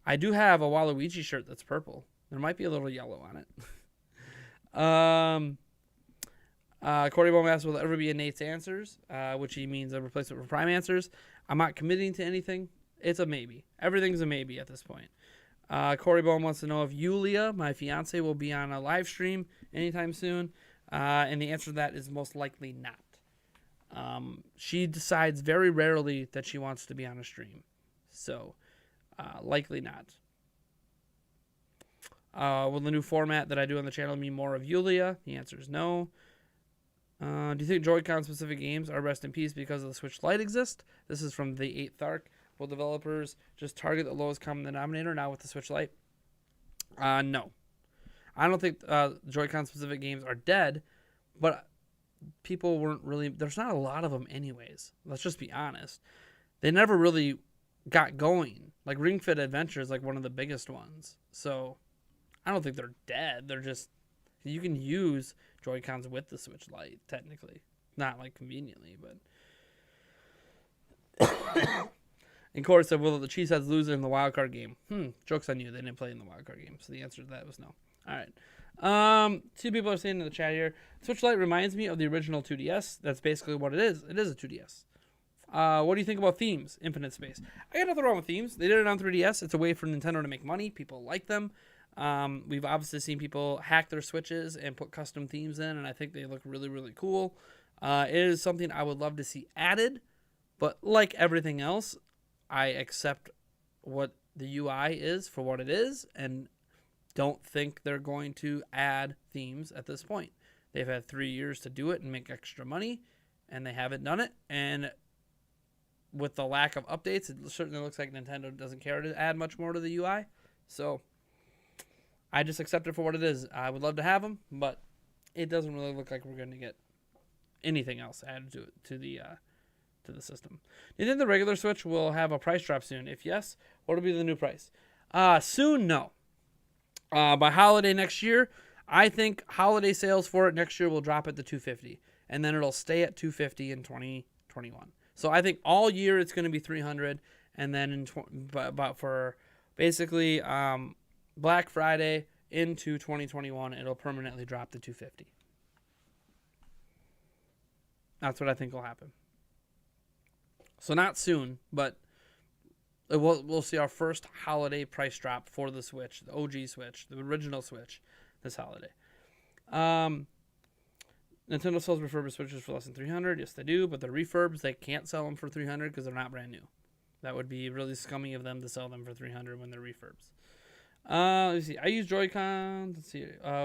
I do have a Waluigi shirt that's purple. There might be a little yellow on it. Corey Bohm asks, will there ever be a Nate's Answers, which he means a replacement for Prime Answers. I'm not committing to anything. It's a maybe. Everything's a maybe at this point. Corey Bohm wants to know if Yulia, my fiance, will be on a live stream anytime soon. And the answer to that is most likely not. She decides very rarely that she wants to be on a stream. So, likely not. Will the new format that I do on the channel mean more of Yulia? The answer is no. Do you think Joy-Con specific games are rest in peace because of the Switch Lite exist? This is from the 8th Arc. Will developers just target the lowest common denominator now with the Switch Lite? No. I don't think Joy-Con specific games are dead, but people weren't really... There's not a lot of them anyways. Let's just be honest. They never really got going. Like Ring Fit Adventure is like one of the biggest ones. So I don't think they're dead. They're just... You can use Joy-Cons with the Switch Lite, technically. Not like conveniently, but... And Corey said, will the Cheeseheads lose in the wildcard game? Joke's on you. They didn't play in the wildcard game. So the answer to that was no. All right. Two people are saying in the chat here, Switch Lite reminds me of the original 2DS. That's basically what it is. It is a 2DS. What do you think about themes? Infinite Space. I got nothing wrong with themes. They did it on 3DS. It's a way for Nintendo to make money. People like them. We've obviously seen people hack their Switches and put custom themes in, and I think they look really, really cool. It is something I would love to see added, but like everything else, I accept what the UI is for what it is and don't think they're going to add themes at this point. They've had 3 years to do it and make extra money, and they haven't done it. And with the lack of updates, it certainly looks like Nintendo doesn't care to add much more to the UI. So I just accept it for what it is. I would love to have them, but it doesn't really look like we're going to get anything else added to the system. Do you think the regular Switch will have a price drop soon? If yes, what will be the new price? Soon, no. By holiday next year, I think holiday sales for it next year will drop at the $250, and then it'll stay at $250 in 2021. So I think all year it's going to be $300, and then but for basically Black Friday into 2021, it'll permanently drop to $250. That's what I think will happen. So not soon, but we'll see our first holiday price drop for the Switch, the OG Switch, the original Switch, this holiday. Nintendo sells refurbished Switches for less than $300. Yes, they do, but the refurbs, they can't sell them for $300 because they're not brand new. That would be really scummy of them to sell them for $300 when they're refurbs. Let's see. I use Joy-Con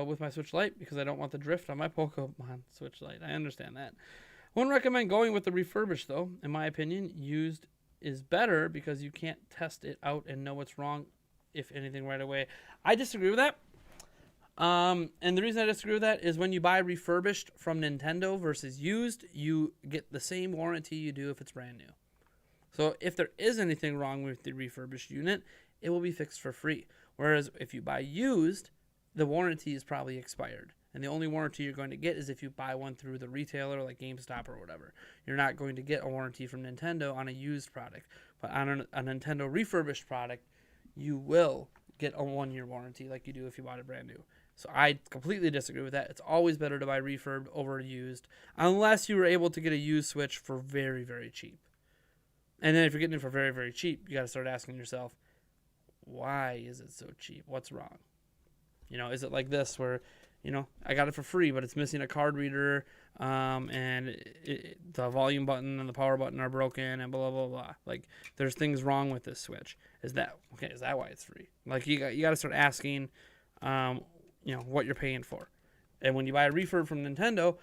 with my Switch Lite because I don't want the drift on my Pokemon Switch Lite. I understand that. I wouldn't recommend going with the refurbished, though. In my opinion, used is better because you can't test it out and know what's wrong, if anything, right away. I disagree with that. And the reason I disagree with that is when you buy refurbished from Nintendo versus used, you get the same warranty you do if it's brand new. So if there is anything wrong with the refurbished unit, it will be fixed for free. Whereas if you buy used, the warranty is probably expired. And the only warranty you're going to get is if you buy one through the retailer like GameStop or whatever. You're not going to get a warranty from Nintendo on a used product. But on a Nintendo refurbished product, you will get a 1-year warranty like you do if you bought it brand new. So I completely disagree with that. It's always better to buy refurb over used, unless you were able to get a used Switch for very, very cheap. And then if you're getting it for very, very cheap, you got to start asking yourself, why is it so cheap? What's wrong? Is it like this where... I got it for free, but it's missing a card reader, and the volume button and the power button are broken, and blah, blah, blah. Like, there's things wrong with this Switch. Is that why it's free? Like, you got to start asking, what you're paying for. And when you buy a refurb from Nintendo,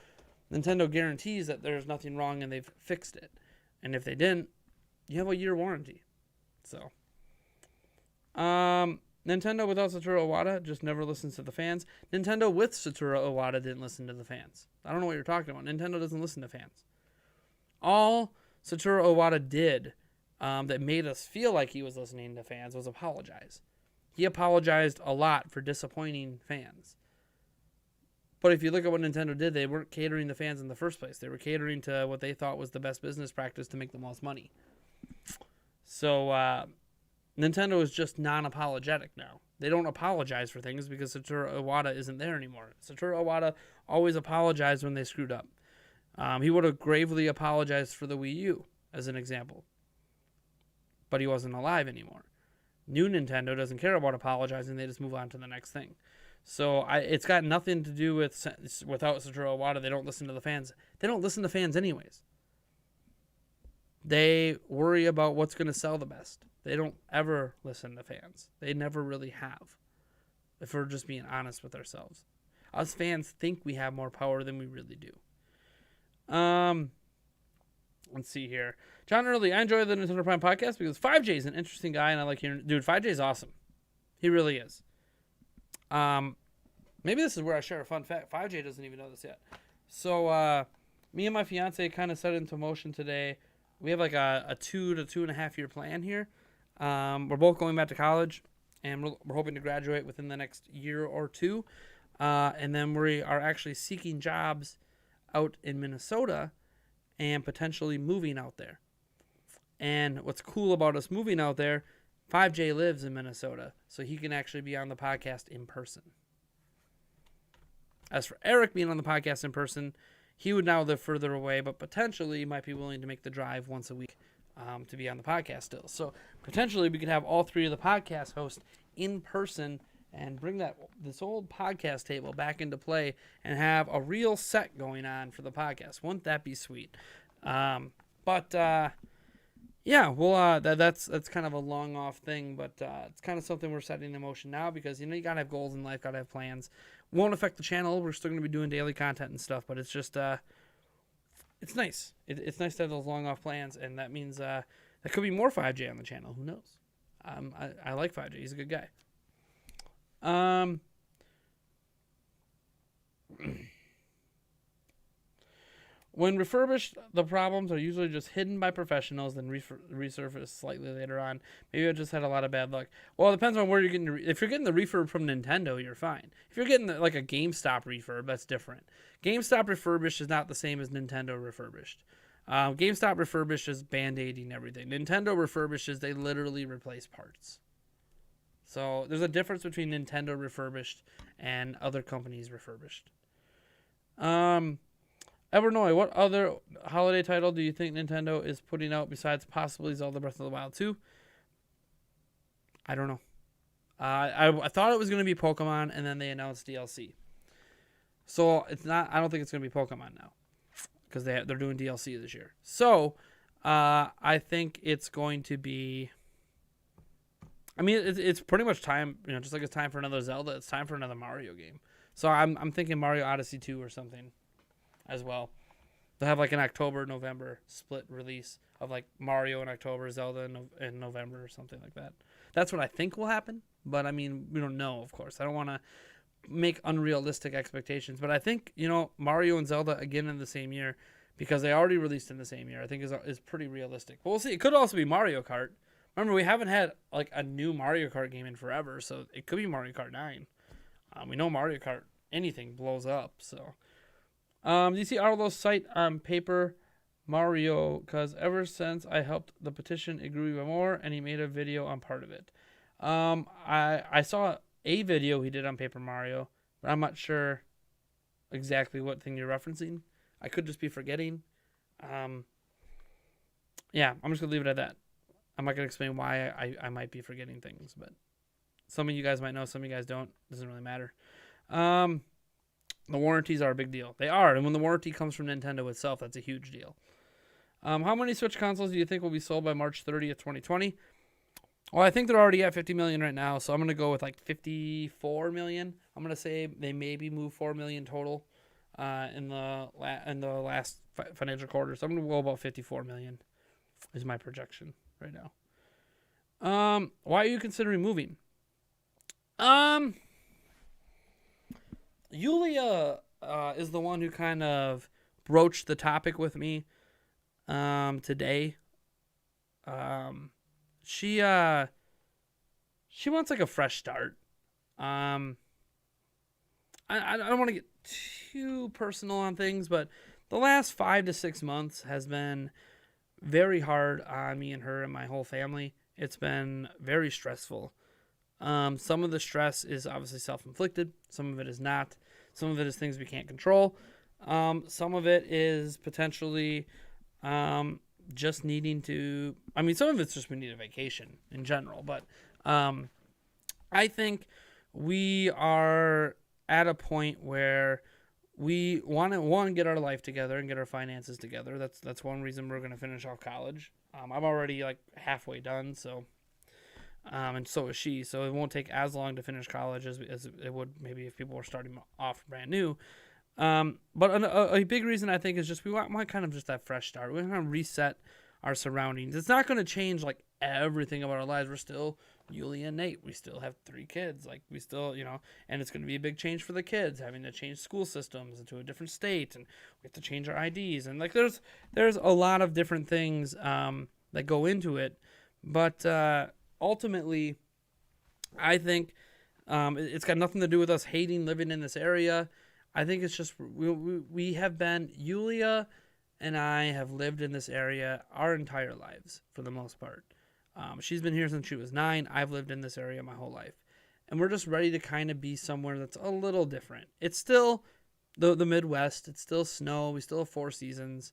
Nintendo guarantees that there's nothing wrong and they've fixed it. And if they didn't, you have a 1-year warranty. So, Nintendo without Satoru Iwata just never listens to the fans. Nintendo with Satoru Iwata didn't listen to the fans. I don't know what you're talking about. Nintendo doesn't listen to fans. All Satoru Iwata did that made us feel like he was listening to fans was apologize. He apologized a lot for disappointing fans. But if you look at what Nintendo did, they weren't catering to fans in the first place. They were catering to what they thought was the best business practice to make the most money. So, Nintendo is just non-apologetic now. They don't apologize for things because Satoru Iwata isn't there anymore. Satoru Iwata always apologized when they screwed up. He would have gravely apologized for the Wii U, as an example. But he wasn't alive anymore. New Nintendo doesn't care about apologizing. They just move on to the next thing. So it's got nothing to do with without Satoru Iwata. They don't listen to the fans. They don't listen to fans anyways. They worry about what's going to sell the best. They don't ever listen to fans. They never really have. if we're just being honest with ourselves. Us fans think we have more power than we really do. Let's see here. John Early, I enjoy the Nintendo Prime podcast because 5J is an interesting guy, and I like hearing... Dude, 5J is awesome. He really is. Maybe this is where I share a fun fact. 5J doesn't even know this yet. So, me and my fiance kind of set into motion today. We have like a 2 to 2.5 year plan here. We're both going back to college, and we're hoping to graduate within the next year or two. And then we are actually seeking jobs out in Minnesota and potentially moving out there. And what's cool about us moving out there, 5J lives in Minnesota, so he can actually be on the podcast in person. As for Eric being on the podcast in person, he would now live further away, but potentially might be willing to make the drive once a week to be on the podcast still. So potentially we could have all three of the podcast hosts in person and bring this old podcast table back into play and have a real set going on for the podcast. Wouldn't that be sweet? Yeah, well, that's kind of a long off thing, but it's kind of something we're setting in motion now because, you gotta have goals in life, gotta have plans. Won't affect the channel. We're still going to be doing daily content and stuff, but it's just, it's nice. It's nice to have those long off plans, and that means there could be more 5J on the channel. Who knows? I like 5J. He's a good guy. When refurbished, the problems are usually just hidden by professionals, then resurface slightly later on. Maybe I just had a lot of bad luck. Well, it depends on where you're getting. If you're getting the refurb from Nintendo, you're fine. If you're getting like a GameStop refurb, that's different. GameStop refurbished is not the same as Nintendo refurbished. GameStop refurbished is band-aiding everything. Nintendo refurbished is they literally replace parts. So there's a difference between Nintendo refurbished and other companies refurbished. Evernoy, what other holiday title do you think Nintendo is putting out besides possibly Zelda Breath of the Wild 2? I don't know. I thought it was going to be Pokemon, and then they announced DLC. So it's not. I don't think it's going to be Pokemon now because they're doing DLC this year. So I think it's going to be. I mean, it's pretty much time. Just like it's time for another Zelda, it's time for another Mario game. So I'm thinking Mario Odyssey 2 or something. As well, they'll have like an October-November split release of like Mario in October, Zelda in November, or something like that. That's what I think will happen, but I mean, we don't know, of course. I don't want to make unrealistic expectations, but I think Mario and Zelda again in the same year because they already released in the same year. I think is pretty realistic. But we'll see. It could also be Mario Kart. Remember, we haven't had like a new Mario Kart game in forever, so it could be Mario Kart 9. We know Mario Kart anything blows up, so. Do you see Arlo's site on Paper Mario? Because ever since I helped the petition, it grew even more, and he made a video on part of it. I saw a video he did on Paper Mario, but I'm not sure exactly what thing you're referencing. I could just be forgetting. Yeah, I'm just going to leave it at that. I'm not going to explain why I might be forgetting things, but some of you guys might know, some of you guys don't. Doesn't really matter. The warranties are a big deal. They are, and when the warranty comes from Nintendo itself, that's a huge deal. How many Switch consoles do you think will be sold by March 30th, 2020? Well, I think they're already at 50 million right now, so I'm going to go with like 54 million. I'm going to say they maybe move 4 million total in the last financial quarter. So I'm going to go about 54 million is my projection right now. Why are you considering moving? Yulia is the one who kind of broached the topic with me today. She wants like a fresh start. I don't want to get too personal on things, but the last 5 to 6 months has been very hard on me and her and my whole family. It's been very stressful. Some of the stress is obviously self-inflicted. Some of it is not. Some of it is things we can't control. Some of it is potentially just needing to... I mean, some of it's just we need a vacation in general. But I think we are at a point where we want to, get our life together and get our finances together. That's one reason we're going to finish off college. I'm already like halfway done, so... and so is she. So it won't take as long to finish college as it would maybe if people were starting off brand new. But a big reason I think is just we want kind of just that fresh start. We want to reset our surroundings. It's not going to change like everything about our lives. We're still Yulia and Nate. We still have 3 kids. Like we still, and it's going to be a big change for the kids, having to change school systems into a different state, and we have to change our IDs. And like there's a lot of different things that go into it. But ultimately, I think it's got nothing to do with us hating living in this area. I think it's just we have been, Yulia and I have lived in this area our entire lives for the most part. She's been here since she was 9. I've lived in this area my whole life. And we're just ready to kind of be somewhere that's a little different. It's still the Midwest. It's still snow. We still have 4 seasons.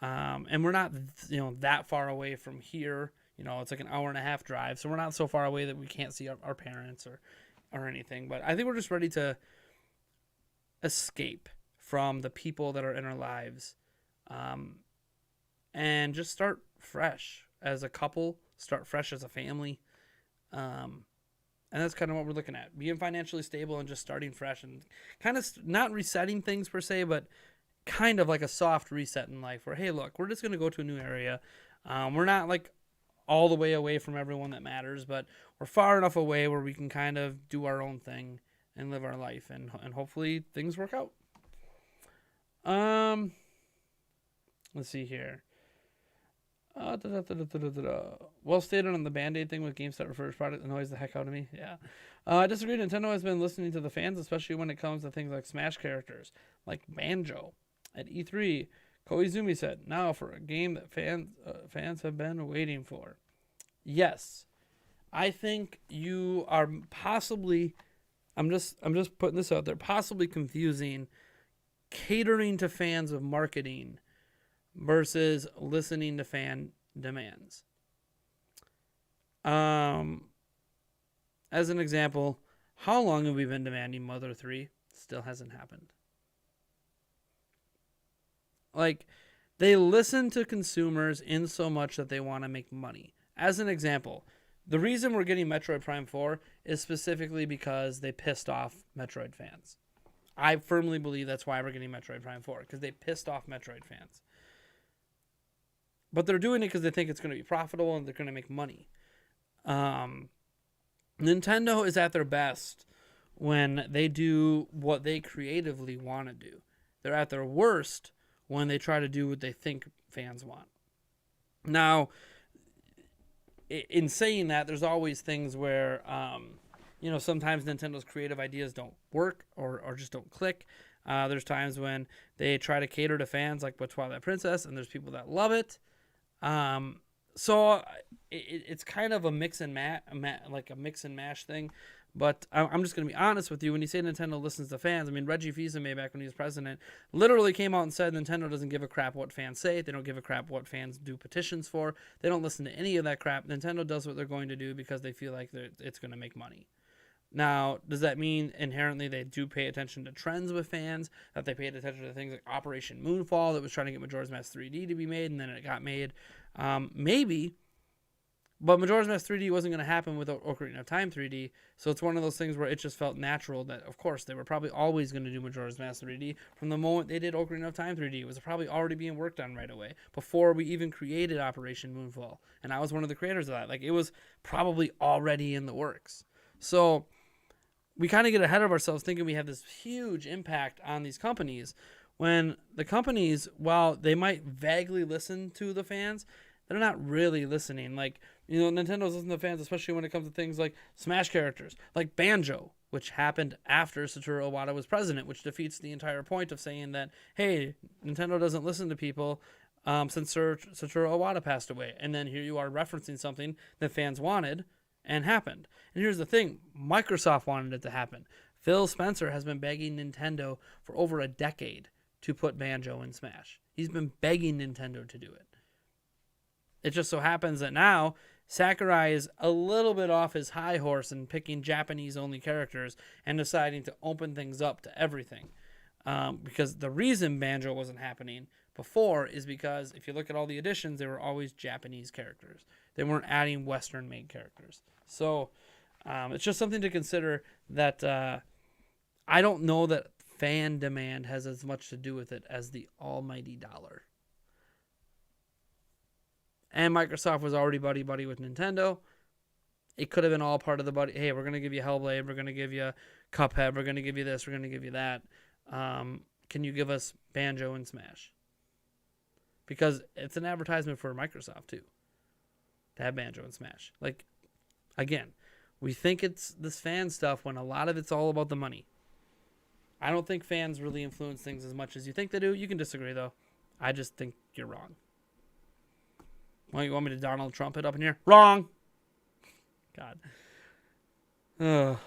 And we're not, that far away from here. It's like an hour and a half drive. So we're not so far away that we can't see our parents or anything. But I think we're just ready to escape from the people that are in our lives. And just start fresh as a couple, start fresh as a family. And that's kind of what we're looking at, being financially stable and just starting fresh and kind of not resetting things per se, but kind of like a soft reset in life where, hey, look, we're just going to go to a new area. We're not like all the way away from everyone that matters, but we're far enough away where we can kind of do our own thing and live our life, and hopefully things work out. Let's see here. Well stated on the Band-Aid thing with GameStop refers product annoys the heck out of me. Yeah. I disagree. Nintendo has been listening to the fans, especially when it comes to things like Smash characters, like Banjo. At E3, Koizumi said, now for a game that fans have been waiting for. Yes. I think you are possibly, I'm just putting this out there, possibly confusing catering to fans of marketing versus listening to fan demands. As an example, how long have we been demanding Mother 3? Still hasn't happened. Like, they listen to consumers in so much that they want to make money. As an example, the reason we're getting Metroid Prime 4 is specifically because they pissed off Metroid fans. I firmly believe that's why we're getting Metroid Prime 4, because they pissed off Metroid fans. But they're doing it because they think it's going to be profitable and they're going to make money. Nintendo is at their best when they do what they creatively want to do. They're at their worst when they try to do what they think fans want. Now, in saying that, there's always things where, sometimes Nintendo's creative ideas don't work or just don't click. There's times when they try to cater to fans, like with Twilight Princess, and there's people that love it. So it's kind of a mix and like a mix and mash thing. But I'm just going to be honest with you. When you say Nintendo listens to fans, I mean, Reggie Fils-Aimé, back when he was president, literally came out and said Nintendo doesn't give a crap what fans say. They don't give a crap what fans do petitions for. They don't listen to any of that crap. Nintendo does what they're going to do because they feel like it's going to make money. Now, does that mean inherently they do pay attention to trends with fans, that they paid attention to things like Operation Moonfall that was trying to get Majora's Mask 3D to be made, and then it got made? Maybe. But Majora's Mask 3D wasn't going to happen without Ocarina of Time 3D, so it's one of those things where it just felt natural that, of course, they were probably always going to do Majora's Mask 3D from the moment they did Ocarina of Time 3D. It was probably already being worked on right away, before we even created Operation Moonfall. And I was one of the creators of that. Like, it was probably already in the works. So we kind of get ahead of ourselves thinking we have this huge impact on these companies, when the companies, while they might vaguely listen to the fans, they're not really listening. Like, Nintendo's listening to fans, especially when it comes to things like Smash characters, like Banjo, which happened after Satoru Iwata was president, which defeats the entire point of saying that, hey, Nintendo doesn't listen to people since Satoru Iwata passed away. And then here you are referencing something that fans wanted and happened. And here's the thing, Microsoft wanted it to happen. Phil Spencer has been begging Nintendo for over a decade to put Banjo in Smash. He's been begging Nintendo to do it. It just so happens that now Sakurai is a little bit off his high horse and picking Japanese-only characters and deciding to open things up to everything. Because the reason Banjo wasn't happening before is because if you look at all the editions, they were always Japanese characters. They weren't adding Western-made characters. So it's just something to consider that I don't know that fan demand has as much to do with it as the almighty dollar. And Microsoft was already buddy-buddy with Nintendo. It could have been all part of the buddy. Hey, we're going to give you Hellblade. We're going to give you Cuphead. We're going to give you this. We're going to give you that. Can you give us Banjo and Smash? Because it's an advertisement for Microsoft, too, to have Banjo and Smash. Like, again, we think it's this fan stuff when a lot of it's all about the money. I don't think fans really influence things as much as you think they do. You can disagree, though. I just think you're wrong. Well, you want me to Donald Trump it up in here? Wrong! God. Ugh.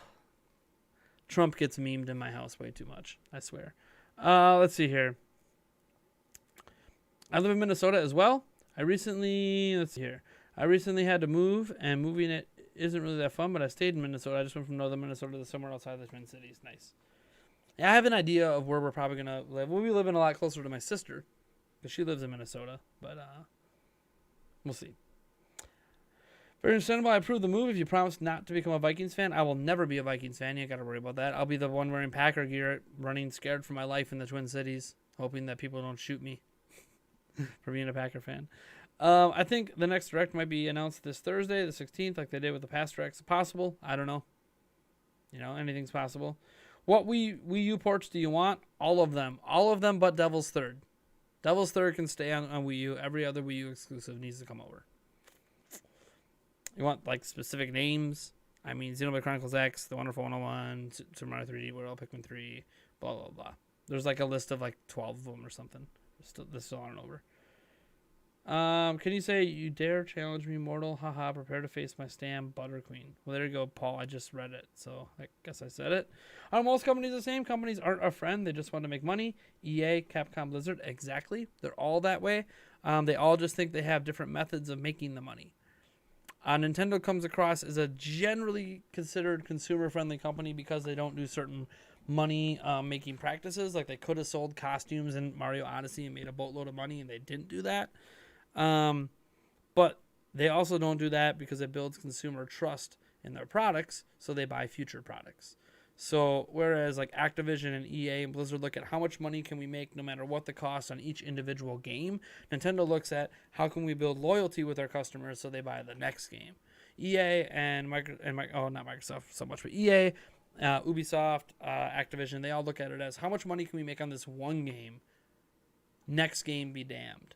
Trump gets memed in my house way too much. I swear. Let's see here. I live in Minnesota as well. Let's see here. I recently had to move, and moving it isn't really that fun, but I stayed in Minnesota. I just went from northern Minnesota to somewhere outside the Twin Cities. Nice. Yeah, I have an idea of where we're probably going to live. We'll be living a lot closer to my sister, because she lives in Minnesota, but we'll see. Very understandable. I approve the move if you promise not to become a Vikings fan. I will never be a Vikings fan. You got to worry about that. I'll be the one wearing Packer gear, running scared for my life in the Twin Cities, hoping that people don't shoot me for being a Packer fan. I think the next direct might be announced this Thursday, the 16th, like they did with the past directs. Possible. I don't know. Anything's possible. What Wii U ports do you want? All of them. All of them but Devil's Third. Devil's Third can stay on Wii U. Every other Wii U exclusive needs to come over. You want, like, specific names? I mean, Xenoblade Chronicles X, The Wonderful 101, Super Mario 3D World, Pikmin 3, blah, blah, blah. There's, like, a list of, like, 12 of them or something. This still aren't over. Can you say, you dare challenge me, mortal? Haha, prepare to face my Stam, Butter Queen. Well, there you go, Paul. I just read it, so I guess I said it. Are most companies the same? Companies aren't our friend. They just want to make money. EA, Capcom, Blizzard, exactly. They're all that way. They all just think they have different methods of making the money. Nintendo comes across as a generally considered consumer-friendly company because they don't do certain money-making practices. Like, they could have sold costumes in Mario Odyssey and made a boatload of money, and they didn't do that. But they also don't do that because it builds consumer trust in their products, so they buy future products. So whereas like Activision and EA and Blizzard look at how much money can we make no matter what the cost on each individual game, Nintendo looks at how can we build loyalty with our customers so they buy the next game. EA and not Microsoft so much, but EA, Ubisoft, Activision, they all look at it as how much money can we make on this one game, next game be damned.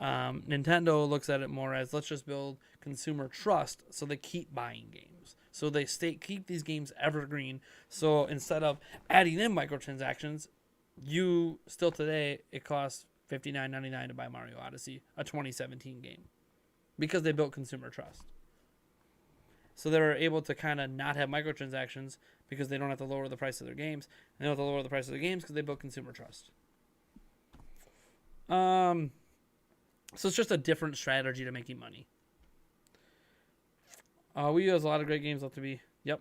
Nintendo looks at it more as let's just build consumer trust so they keep buying games. So they keep these games evergreen. So instead of adding in microtransactions, still today, it costs $59.99 to buy Mario Odyssey, a 2017 game, because they built consumer trust. So they were able to kind of not have microtransactions because they don't have to lower the price of their games. They don't have to lower the price of the games because they built consumer trust. So it's just a different strategy to making money. Wii U has a lot of great games left to be. Yep.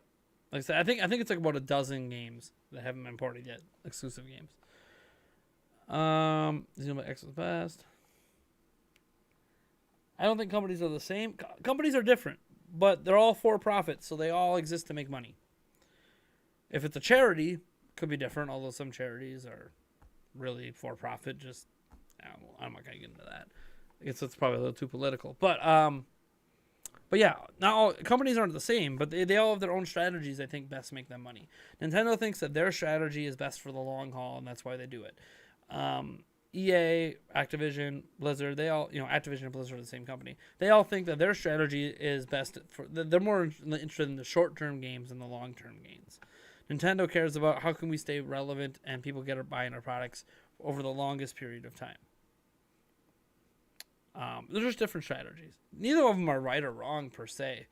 Like I said, I think it's like about a dozen games that haven't been ported yet. Exclusive games. Xenoblade X is best. I don't think companies are the same. Companies are different, but they're all for profit, so they all exist to make money. If it's a charity, it could be different, although some charities are really for profit. Just I'm not gonna get into that. I guess it's probably a little too political. But yeah, now companies aren't the same, but they all have their own strategies I think best make them money. Nintendo thinks that their strategy is best for the long haul, and that's why they do it. EA, Activision, Blizzard, they all, Activision and Blizzard are the same company. They all think that their strategy is best they're more interested in the short-term games than the long-term gains. Nintendo cares about how can we stay relevant and people get buying our products over the longest period of time. They're just different strategies. Neither of them are right or wrong per se.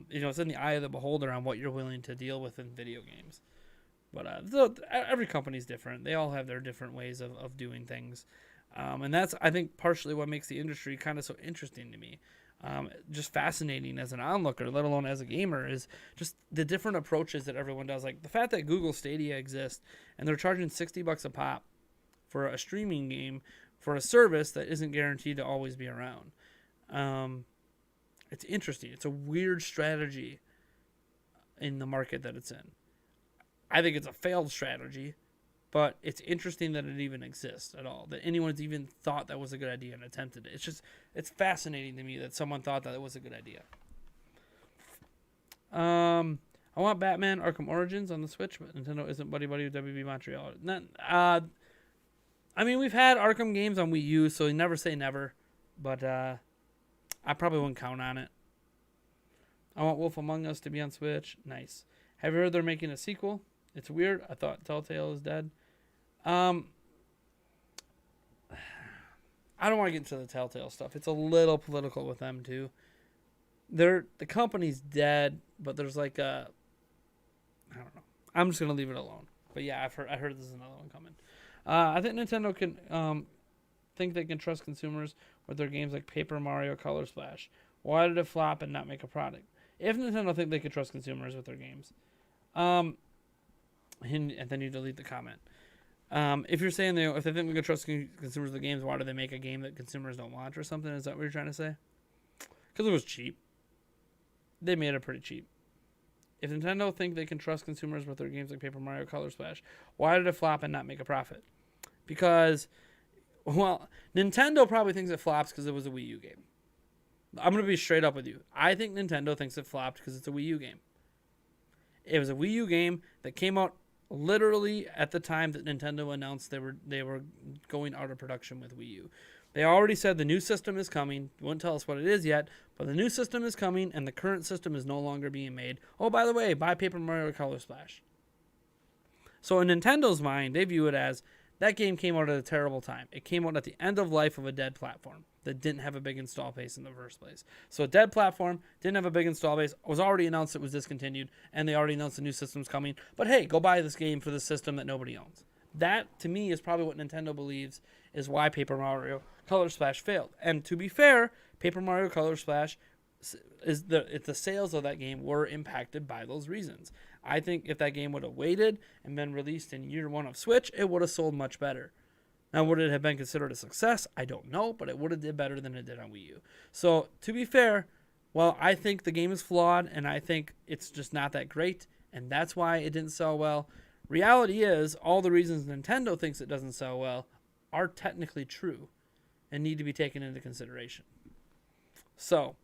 It's in the eye of the beholder on what you're willing to deal with in video games. But every company's different. They all have their different ways of doing things. And that's, I think, partially what makes the industry kind of so interesting to me. Just fascinating as an onlooker, let alone as a gamer, is just the different approaches that everyone does. Like the fact that Google Stadia exists and they're charging $60 a pop for a streaming game for a service that isn't guaranteed to always be around. It's interesting. It's a weird strategy in the market that it's in. I think it's a failed strategy, but it's interesting that it even exists at all, that anyone's even thought that was a good idea and attempted it. It's fascinating to me that someone thought that it was a good idea. I want Batman Arkham Origins on the Switch, but Nintendo isn't buddy-buddy with WB Montreal. I mean, we've had Arkham games on Wii U, so you never say never, but I probably wouldn't count on it. I want Wolf Among Us to be on Switch. Nice. Have you heard they're making a sequel? It's weird. I thought Telltale is dead. I don't want to get into the Telltale stuff. It's a little political with them, too. The company's dead, but there's like a... I don't know. I'm just going to leave it alone. But yeah, I heard there's another one coming. I think Nintendo can think they can trust consumers with their games like Paper Mario Color Splash. Why did it flop and not make a product? If Nintendo think they can trust consumers with their games, and then you delete the comment. If you're saying if they think we can trust consumers with the games, why do they make a game that consumers don't want or something? Is that what you're trying to say? Because it was cheap. They made it pretty cheap. If Nintendo think they can trust consumers with their games like Paper Mario Color Splash, why did it flop and not make a profit? Because, well, Nintendo probably thinks it flops because it was a Wii U game. I'm going to be straight up with you. I think Nintendo thinks it flopped because it's a Wii U game. It was a Wii U game that came out literally at the time that Nintendo announced they were going out of production with Wii U. They already said the new system is coming. They won't tell us what it is yet, but the new system is coming, and the current system is no longer being made. Oh, by the way, buy Paper Mario Color Splash. So in Nintendo's mind, they view it as that game came out at a terrible time. It came out at the end of life of a dead platform that didn't have a big install base in the first place. So a dead platform, didn't have a big install base, was already announced it was discontinued, and they already announced the new system's coming. But hey, go buy this game for the system that nobody owns. That, to me, is probably what Nintendo believes is why Paper Mario Color Splash failed. And to be fair, Paper Mario Color Splash the sales of that game were impacted by those reasons. I think if that game would have waited and been released in year one of Switch, it would have sold much better. Now, would it have been considered a success? I don't know, but it would have did better than it did on Wii U. So, to be fair, well, I think the game is flawed, and I think it's just not that great, and that's why it didn't sell well. Reality is, all the reasons Nintendo thinks it doesn't sell well are technically true and need to be taken into consideration. So,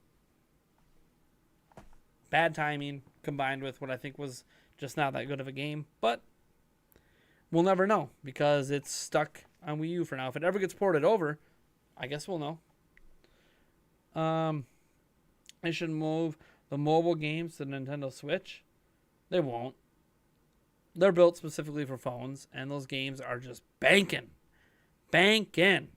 bad timing combined with what I think was just not that good of a game, but we'll never know because it's stuck on Wii U for now. If it ever gets ported over, I guess we'll know. They should move the mobile games to Nintendo Switch. They won't. They're built specifically for phones, and those games are just banking. Banking.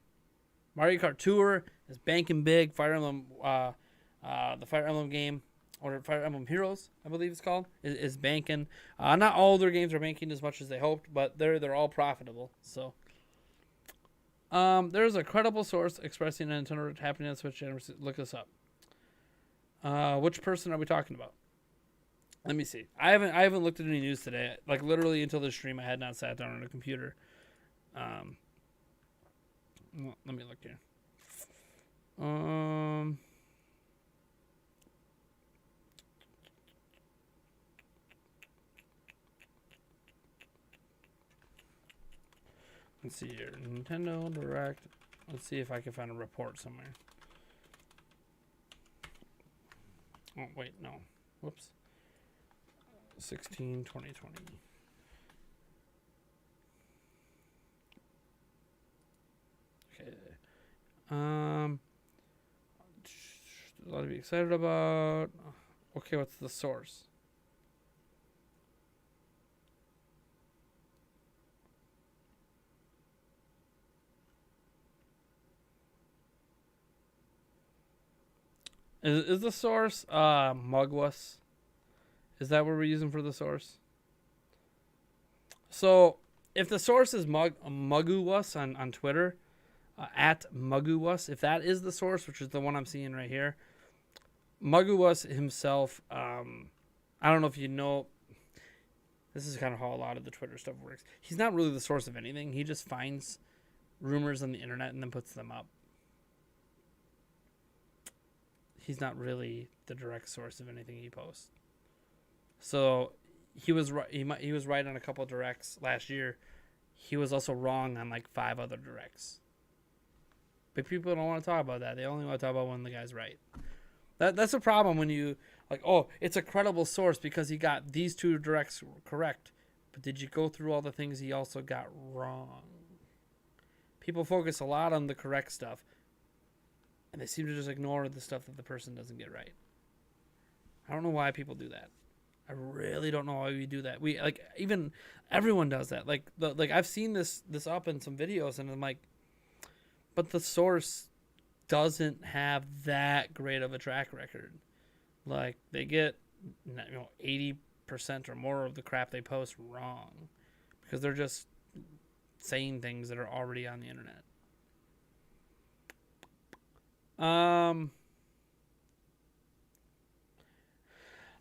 Mario Kart Tour is banking big. Fire Emblem, the Fire Emblem game, or Fire Emblem Heroes, I believe it's called, is banking. Not all their games are banking as much as they hoped, but they're all profitable. So, there's a credible source expressing a Nintendo happening on Switch. Look this up. Which person are we talking about? Let me see. I haven't looked at any news today. Like literally until this stream, I had not sat down on a computer. Well, let me look here. Let's see here. Nintendo Direct. Let's see if I can find a report somewhere. Oh, wait, no. Whoops. 16/2020. Okay. A lot to be excited about. Okay, what's the source? Is the source Mugwas? Is that what we're using for the source? So, if the source is Muguwas on Twitter, at Muguwas, if that is the source, which is the one I'm seeing right here, Muguwas himself, I don't know if you know, this is kind of how a lot of the Twitter stuff works. He's not really the source of anything. He just finds rumors on the internet and then puts them up. He's not really the direct source of anything he posts. So he was right. He was right on a couple of directs last year. He was also wrong on like 5 other directs. But people don't want to talk about that. They only want to talk about when the guy's right. That's a problem when you like, oh, it's a credible source because he got these 2 directs correct. But did you go through all the things he also got wrong? People focus a lot on the correct stuff, and they seem to just ignore the stuff that the person doesn't get right. I don't know why people do that. I really don't know why we do that. We like even everyone does that. Like I've seen this up in some videos, and I'm like, but the source doesn't have that great of a track record. Like they get 80% or more of the crap they post wrong because they're just saying things that are already on the internet.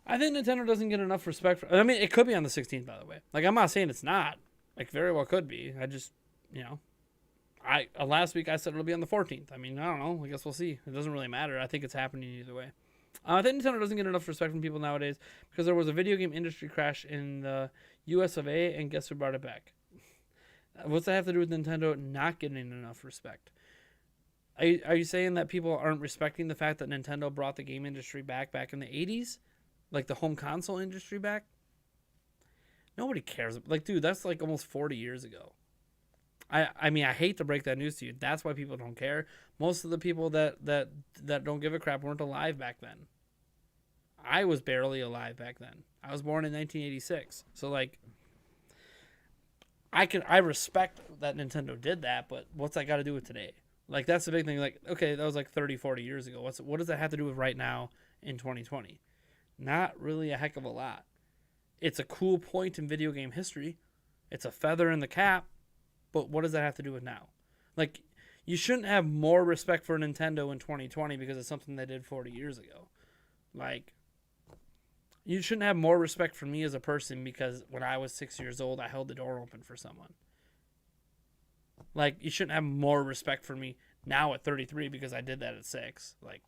I think Nintendo doesn't get enough respect for, I mean, it could be on the 16th, by the way. Like, I'm not saying it's not. Like, very well could be. I just, last week I said it'll be on the 14th. I mean, I don't know. I guess we'll see. It doesn't really matter. I think it's happening either way. I think Nintendo doesn't get enough respect from people nowadays because there was a video game industry crash in the US of A, and guess who brought it back? What's that have to do with Nintendo not getting enough respect? Are you saying that people aren't respecting the fact that Nintendo brought the game industry back in the 80s? Like the home console industry back? Nobody cares. Like, dude, that's like almost 40 years ago. I mean, I hate to break that news to you. That's why people don't care. Most of the people that don't give a crap weren't alive back then. I was barely alive back then. I was born in 1986. So, like, I respect that Nintendo did that, but what's that got to do with today? Like, that's the big thing. Like, okay, that was like 30, 40 years ago. What does that have to do with right now in 2020? Not really a heck of a lot. It's a cool point in video game history. It's a feather in the cap. But what does that have to do with now? Like, you shouldn't have more respect for Nintendo in 2020 because it's something they did 40 years ago. Like, you shouldn't have more respect for me as a person because when I was 6 years old, I held the door open for someone. Like, you shouldn't have more respect for me now at 33 because I did that at 6. Like,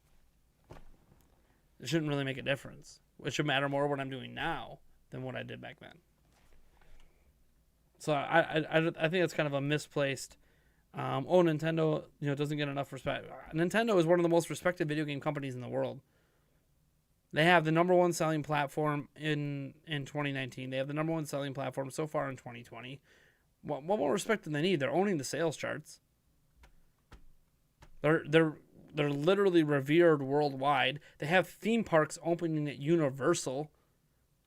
it shouldn't really make a difference. It should matter more what I'm doing now than what I did back then. So I think that's kind of a misplaced. Nintendo, doesn't get enough respect. Nintendo is one of the most respected video game companies in the world. They have the number 1 selling platform in 2019. They have the number 1 selling platform so far in 2020. What more respect do they need? They're owning the sales charts. They're literally revered worldwide. They have theme parks opening at Universal.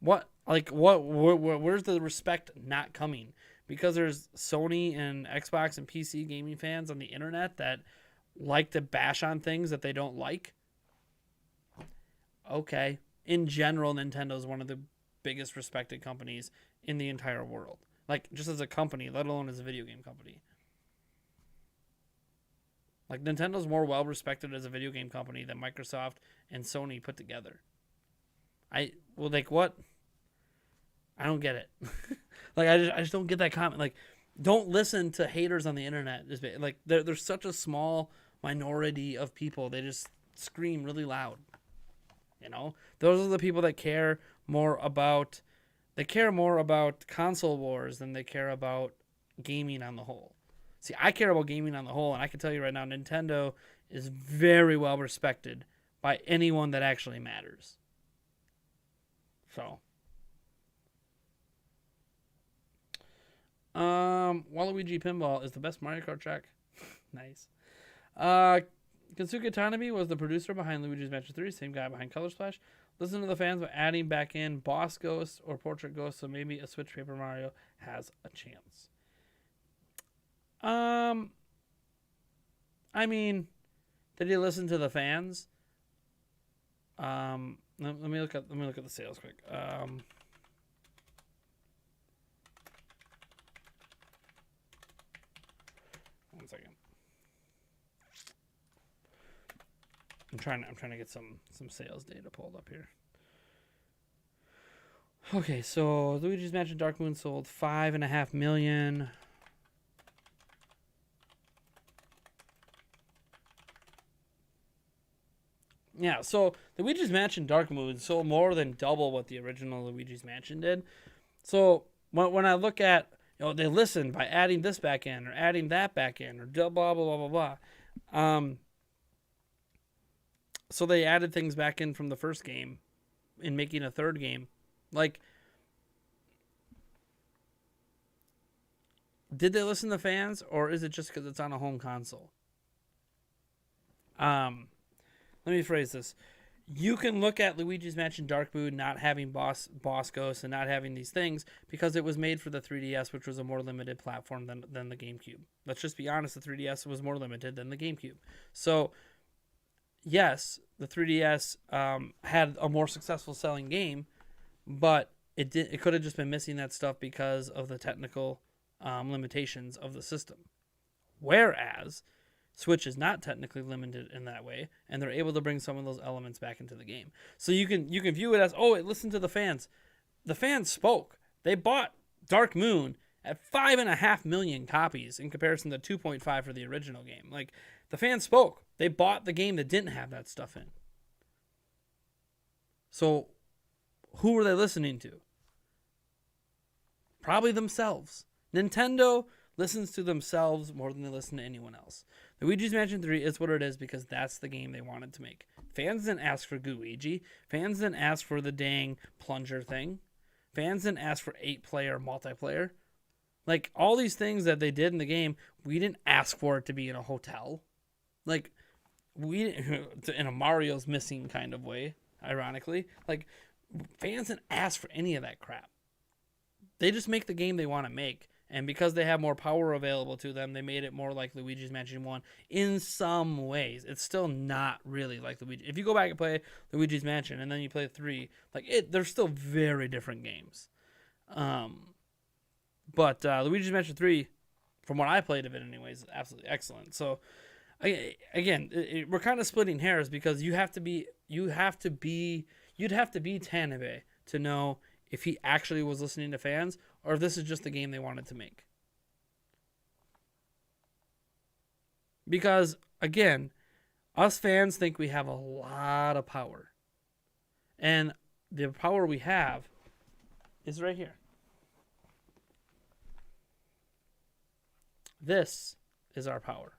Where's the respect not coming? Because there's Sony and Xbox and PC gaming fans on the internet that like to bash on things that they don't like. Okay. In general, Nintendo is one of the biggest respected companies in the entire world. Like, just as a company, let alone as a video game company. Like, Nintendo's more well-respected as a video game company than Microsoft and Sony put together. What? I don't get it. Like, I just don't get that comment. Like, don't listen to haters on the internet. Like, there's such a small minority of people. They just scream really loud. Those are the people that care more about console wars than they care about gaming on the whole. See, I care about gaming on the whole, and I can tell you right now, Nintendo is very well respected by anyone that actually matters. So, Waluigi Pinball is the best Mario Kart track. Nice. Kensuke Tanabe was the producer behind Luigi's Mansion 3, same guy behind Color Splash. Listen to the fans by adding back in Boss Ghost or Portrait Ghost, so maybe a Switch Paper Mario has a chance. I mean, did he listen to the fans? Let me look at the sales quick. 1 second. I'm trying to get some sales data pulled up here. Okay, so Luigi's Mansion Dark Moon sold 5.5 million. Yeah, so Luigi's Mansion Dark Moon sold more than double what the original Luigi's Mansion did. So when I look at, they listen by adding this back in or adding that back in or blah blah blah blah blah. So they added things back in from the first game in making a third game. Like, did they listen to fans, or is it just because it's on a home console? Let me phrase this. You can look at Luigi's Mansion Dark Moon not having boss ghosts and not having these things because it was made for the 3DS, which was a more limited platform than the GameCube. Let's just be honest, the 3DS was more limited than the GameCube. So, yes, the 3DS had a more successful selling game, but it could have just been missing that stuff because of the technical limitations of the system. Whereas Switch is not technically limited in that way, and they're able to bring some of those elements back into the game. So you can view it as, it listened to the fans. The fans spoke. They bought Dark Moon at 5.5 million copies in comparison to 2.5 for the original game. Like, the fans spoke. They bought the game that didn't have that stuff in. So who were they listening to? Probably themselves. Nintendo listens to themselves more than they listen to anyone else. Luigi's Mansion 3 is what it is because that's the game they wanted to make. Fans didn't ask for Gooigi. Fans didn't ask for the dang plunger thing. Fans didn't ask for 8-player multiplayer. Like, all these things that they did in the game, we didn't ask for it to be in a hotel. Like, in a Mario's Missing kind of way, ironically. Like, fans didn't ask for any of that crap. They just make the game they want to make. And because they have more power available to them, they made it more like Luigi's Mansion 1 in some ways. It's still not really like Luigi. If you go back and play Luigi's Mansion and then you play 3, they're still very different games. But Luigi's Mansion 3, from what I played of it anyways, is absolutely excellent. So, again, we're kind of splitting hairs because you'd have to be Tanabe to know if he actually was listening to fans or if this is just the game they wanted to make. Because, again, us fans think we have a lot of power. And the power we have is right here. This is our power.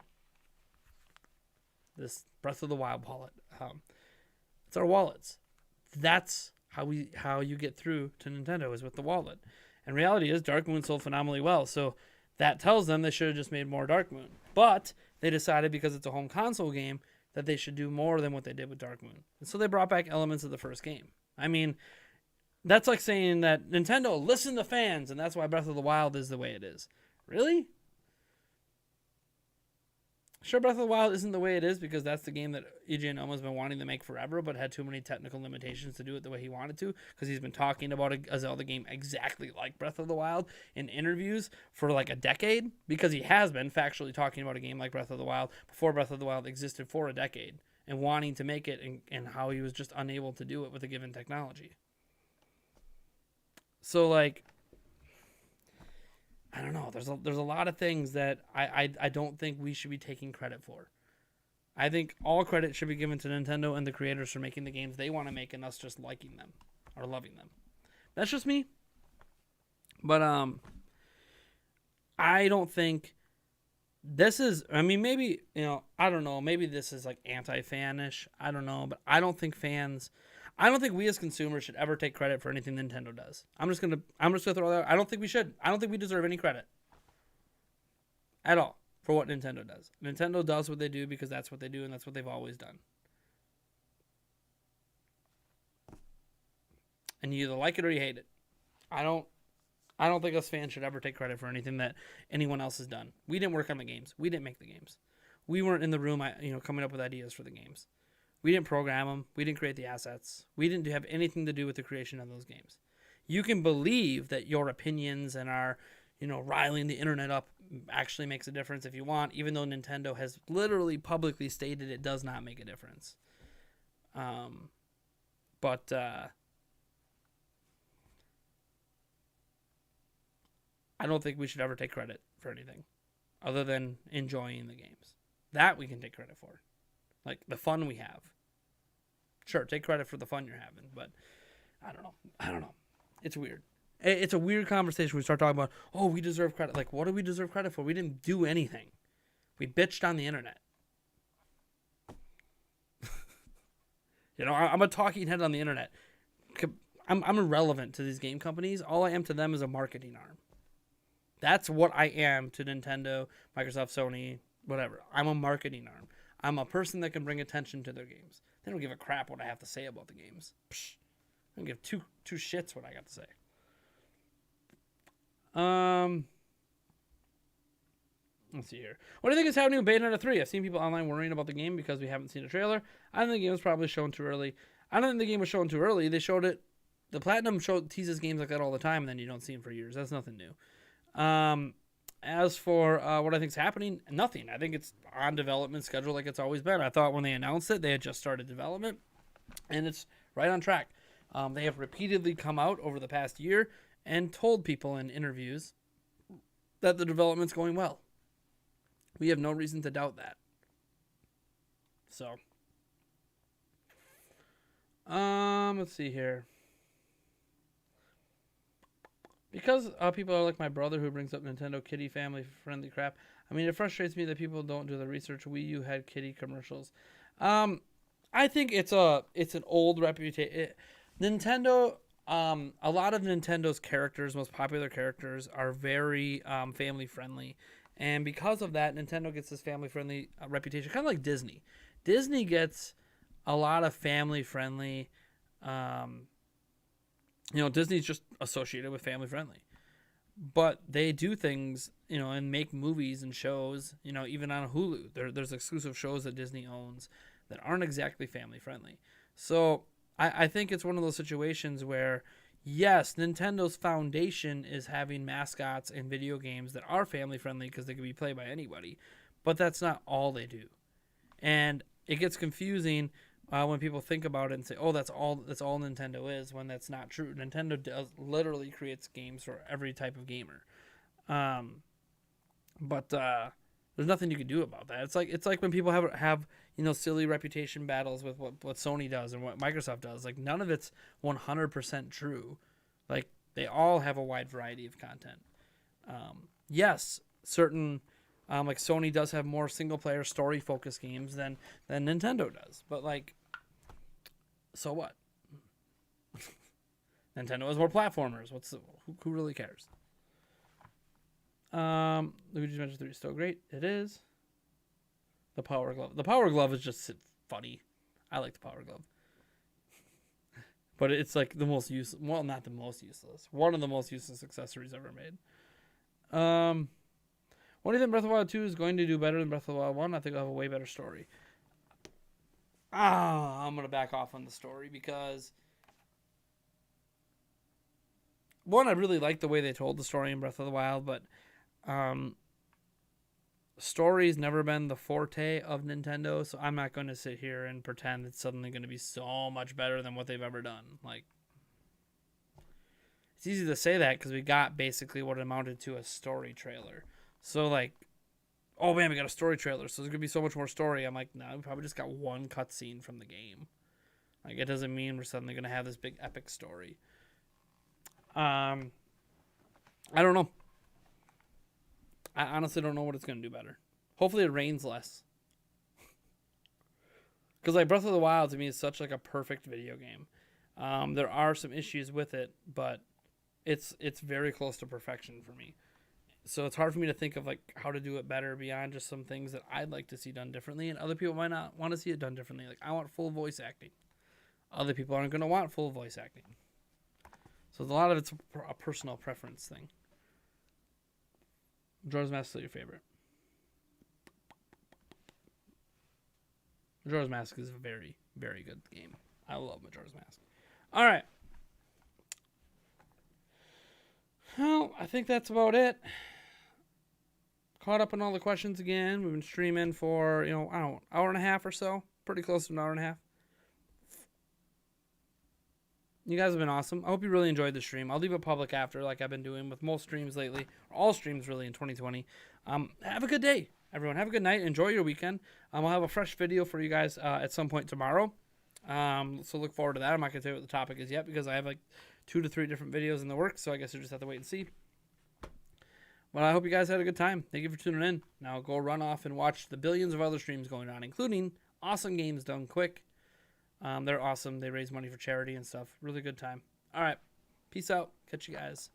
This Breath of the Wild wallet. It's our wallets. That's how you get through to Nintendo, is with the wallet. And reality is Dark Moon sold phenomenally well, so that tells them they should have just made more Dark Moon. But they decided because it's a home console game that they should do more than what they did with Dark Moon. And so they brought back elements of the first game. I mean, that's like saying that Nintendo listened to fans and that's why Breath of the Wild is the way it is. Really? Sure, Breath of the Wild isn't the way it is because that's the game that EJ Noma's been wanting to make forever, but had too many technical limitations to do it the way he wanted to, because he's been talking about a Zelda game exactly like Breath of the Wild in interviews for like a decade, because he has been factually talking about a game like Breath of the Wild before Breath of the Wild existed for a decade, and wanting to make it, and how he was just unable to do it with a given technology. So, like, I don't know. There's a lot of things that I don't think we should be taking credit for. I think all credit should be given to Nintendo and the creators for making the games they want to make and us just liking them or loving them. That's just me. But I don't think this is, I mean, maybe, I don't know, maybe this is like anti-fanish. I don't know, but I don't think we as consumers should ever take credit for anything Nintendo does. I'm just gonna throw that out. I don't think we should. I don't think we deserve any credit at all for what Nintendo does. Nintendo does what they do because that's what they do and that's what they've always done. And you either like it or you hate it. I don't think us fans should ever take credit for anything that anyone else has done. We didn't work on the games. We didn't make the games. We weren't in the room, coming up with ideas for the games. We didn't program them. We didn't create the assets. We didn't have anything to do with the creation of those games. You can believe that your opinions and our, riling the internet up actually makes a difference if you want, even though Nintendo has literally publicly stated it does not make a difference. But I don't think we should ever take credit for anything other than enjoying the games. That we can take credit for. Like the fun we have. Sure, take credit for the fun you're having, but I don't know. It's weird. It's a weird conversation. We start talking about, oh, we deserve credit. Like, what do we deserve credit for? We didn't do anything. We bitched on the internet. I'm a talking head on the internet. I'm irrelevant to these game companies. All I am to them is a marketing arm. That's what I am to Nintendo, Microsoft, Sony, whatever. I'm a marketing arm. I'm a person that can bring attention to their games. They don't give a crap what I have to say about the games. Psh, I don't give two shits what I got to say. Let's see here. What do you think is happening with Bayonetta 3? I've seen people online worrying about the game because we haven't seen a trailer. I think the game was probably shown too early. I don't think the game was shown too early. They showed it. The Platinum teases games like that all the time, and then you don't see them for years. That's nothing new. As for what I think is happening, nothing. I think it's on development schedule like it's always been. I thought when they announced it, they had just started development, and it's right on track. They have repeatedly come out over the past year and told people in interviews that the development's going well. We have no reason to doubt that. So, let's see here. Because people are like my brother who brings up Nintendo Kitty family friendly crap. I mean, it frustrates me that people don't do the research. Wii U had kitty commercials. I think it's an old reputation. Nintendo, a lot of Nintendo's characters, most popular characters, are very family friendly. And because of that, Nintendo gets this family friendly reputation, kind of like Disney. Disney gets a lot of family friendly. Disney's just associated with family friendly. But they do things, and make movies and shows, even on Hulu. There's exclusive shows that Disney owns that aren't exactly family friendly. So I think it's one of those situations where, yes, Nintendo's foundation is having mascots and video games that are family friendly because they can be played by anybody. But that's not all they do. And it gets confusing when people think about it and say, "Oh, that's all Nintendo is," when that's not true. Nintendo literally creates games for every type of gamer, but there's nothing you can do about that. It's like when people have silly reputation battles with what Sony does and what Microsoft does. Like, none of it's 100% true. Like, they all have a wide variety of content. Yes, certain. Like Sony does have more single-player story-focused games than Nintendo does. But, like, so what? Nintendo has more platformers. Who really cares? Luigi's Mansion 3 is still great. It is. The Power Glove. The Power Glove is just funny. I like the Power Glove. But it's like the most useless. Well, not the most useless. One of the most useless accessories ever made. What do you think Breath of the Wild 2 is going to do better than Breath of the Wild 1? I think it'll have a way better story. I'm going to back off on the story because, one, I really like the way they told the story in Breath of the Wild, but story's never been the forte of Nintendo, so I'm not going to sit here and pretend it's suddenly going to be so much better than what they've ever done. Like, it's easy to say that because we got basically what amounted to a story trailer. So, like, oh man, we got a story trailer, so there's going to be so much more story. I'm like, no, we probably just got one cutscene from the game. Like, it doesn't mean we're suddenly going to have this big epic story. I don't know. I honestly don't know what it's going to do better. Hopefully it rains less. Because, like, Breath of the Wild, to me, is such, like, a perfect video game. There are some issues with it, but it's very close to perfection for me. So it's hard for me to think of, like, how to do it better beyond just some things that I'd like to see done differently, and other people might not want to see it done differently. Like, I want full voice acting. Other people aren't going to want full voice acting. So a lot of it's a personal preference thing. Majora's Mask is your favorite. Majora's Mask is a very, very good game. I love Majora's Mask. All right. Well, I think that's about it. Caught up on all the questions again. We've been streaming for, hour and a half or so. Pretty close to an hour and a half. You guys have been awesome. I hope you really enjoyed the stream. I'll leave it public after, like I've been doing with most streams lately. Or all streams, really, in 2020. Have a good day, everyone. Have a good night. Enjoy your weekend. I'll have a fresh video for you guys at some point tomorrow. So look forward to that. I'm not going to tell you what the topic is yet because I have like 2 to 3 different videos in the works, so I guess you just have to wait and see. Well, I hope you guys had a good time. Thank you for tuning in. Now go run off and watch the billions of other streams going on, including Awesome Games Done Quick. They're awesome. They raise money for charity and stuff. Really good time. All right. Peace out. Catch you guys.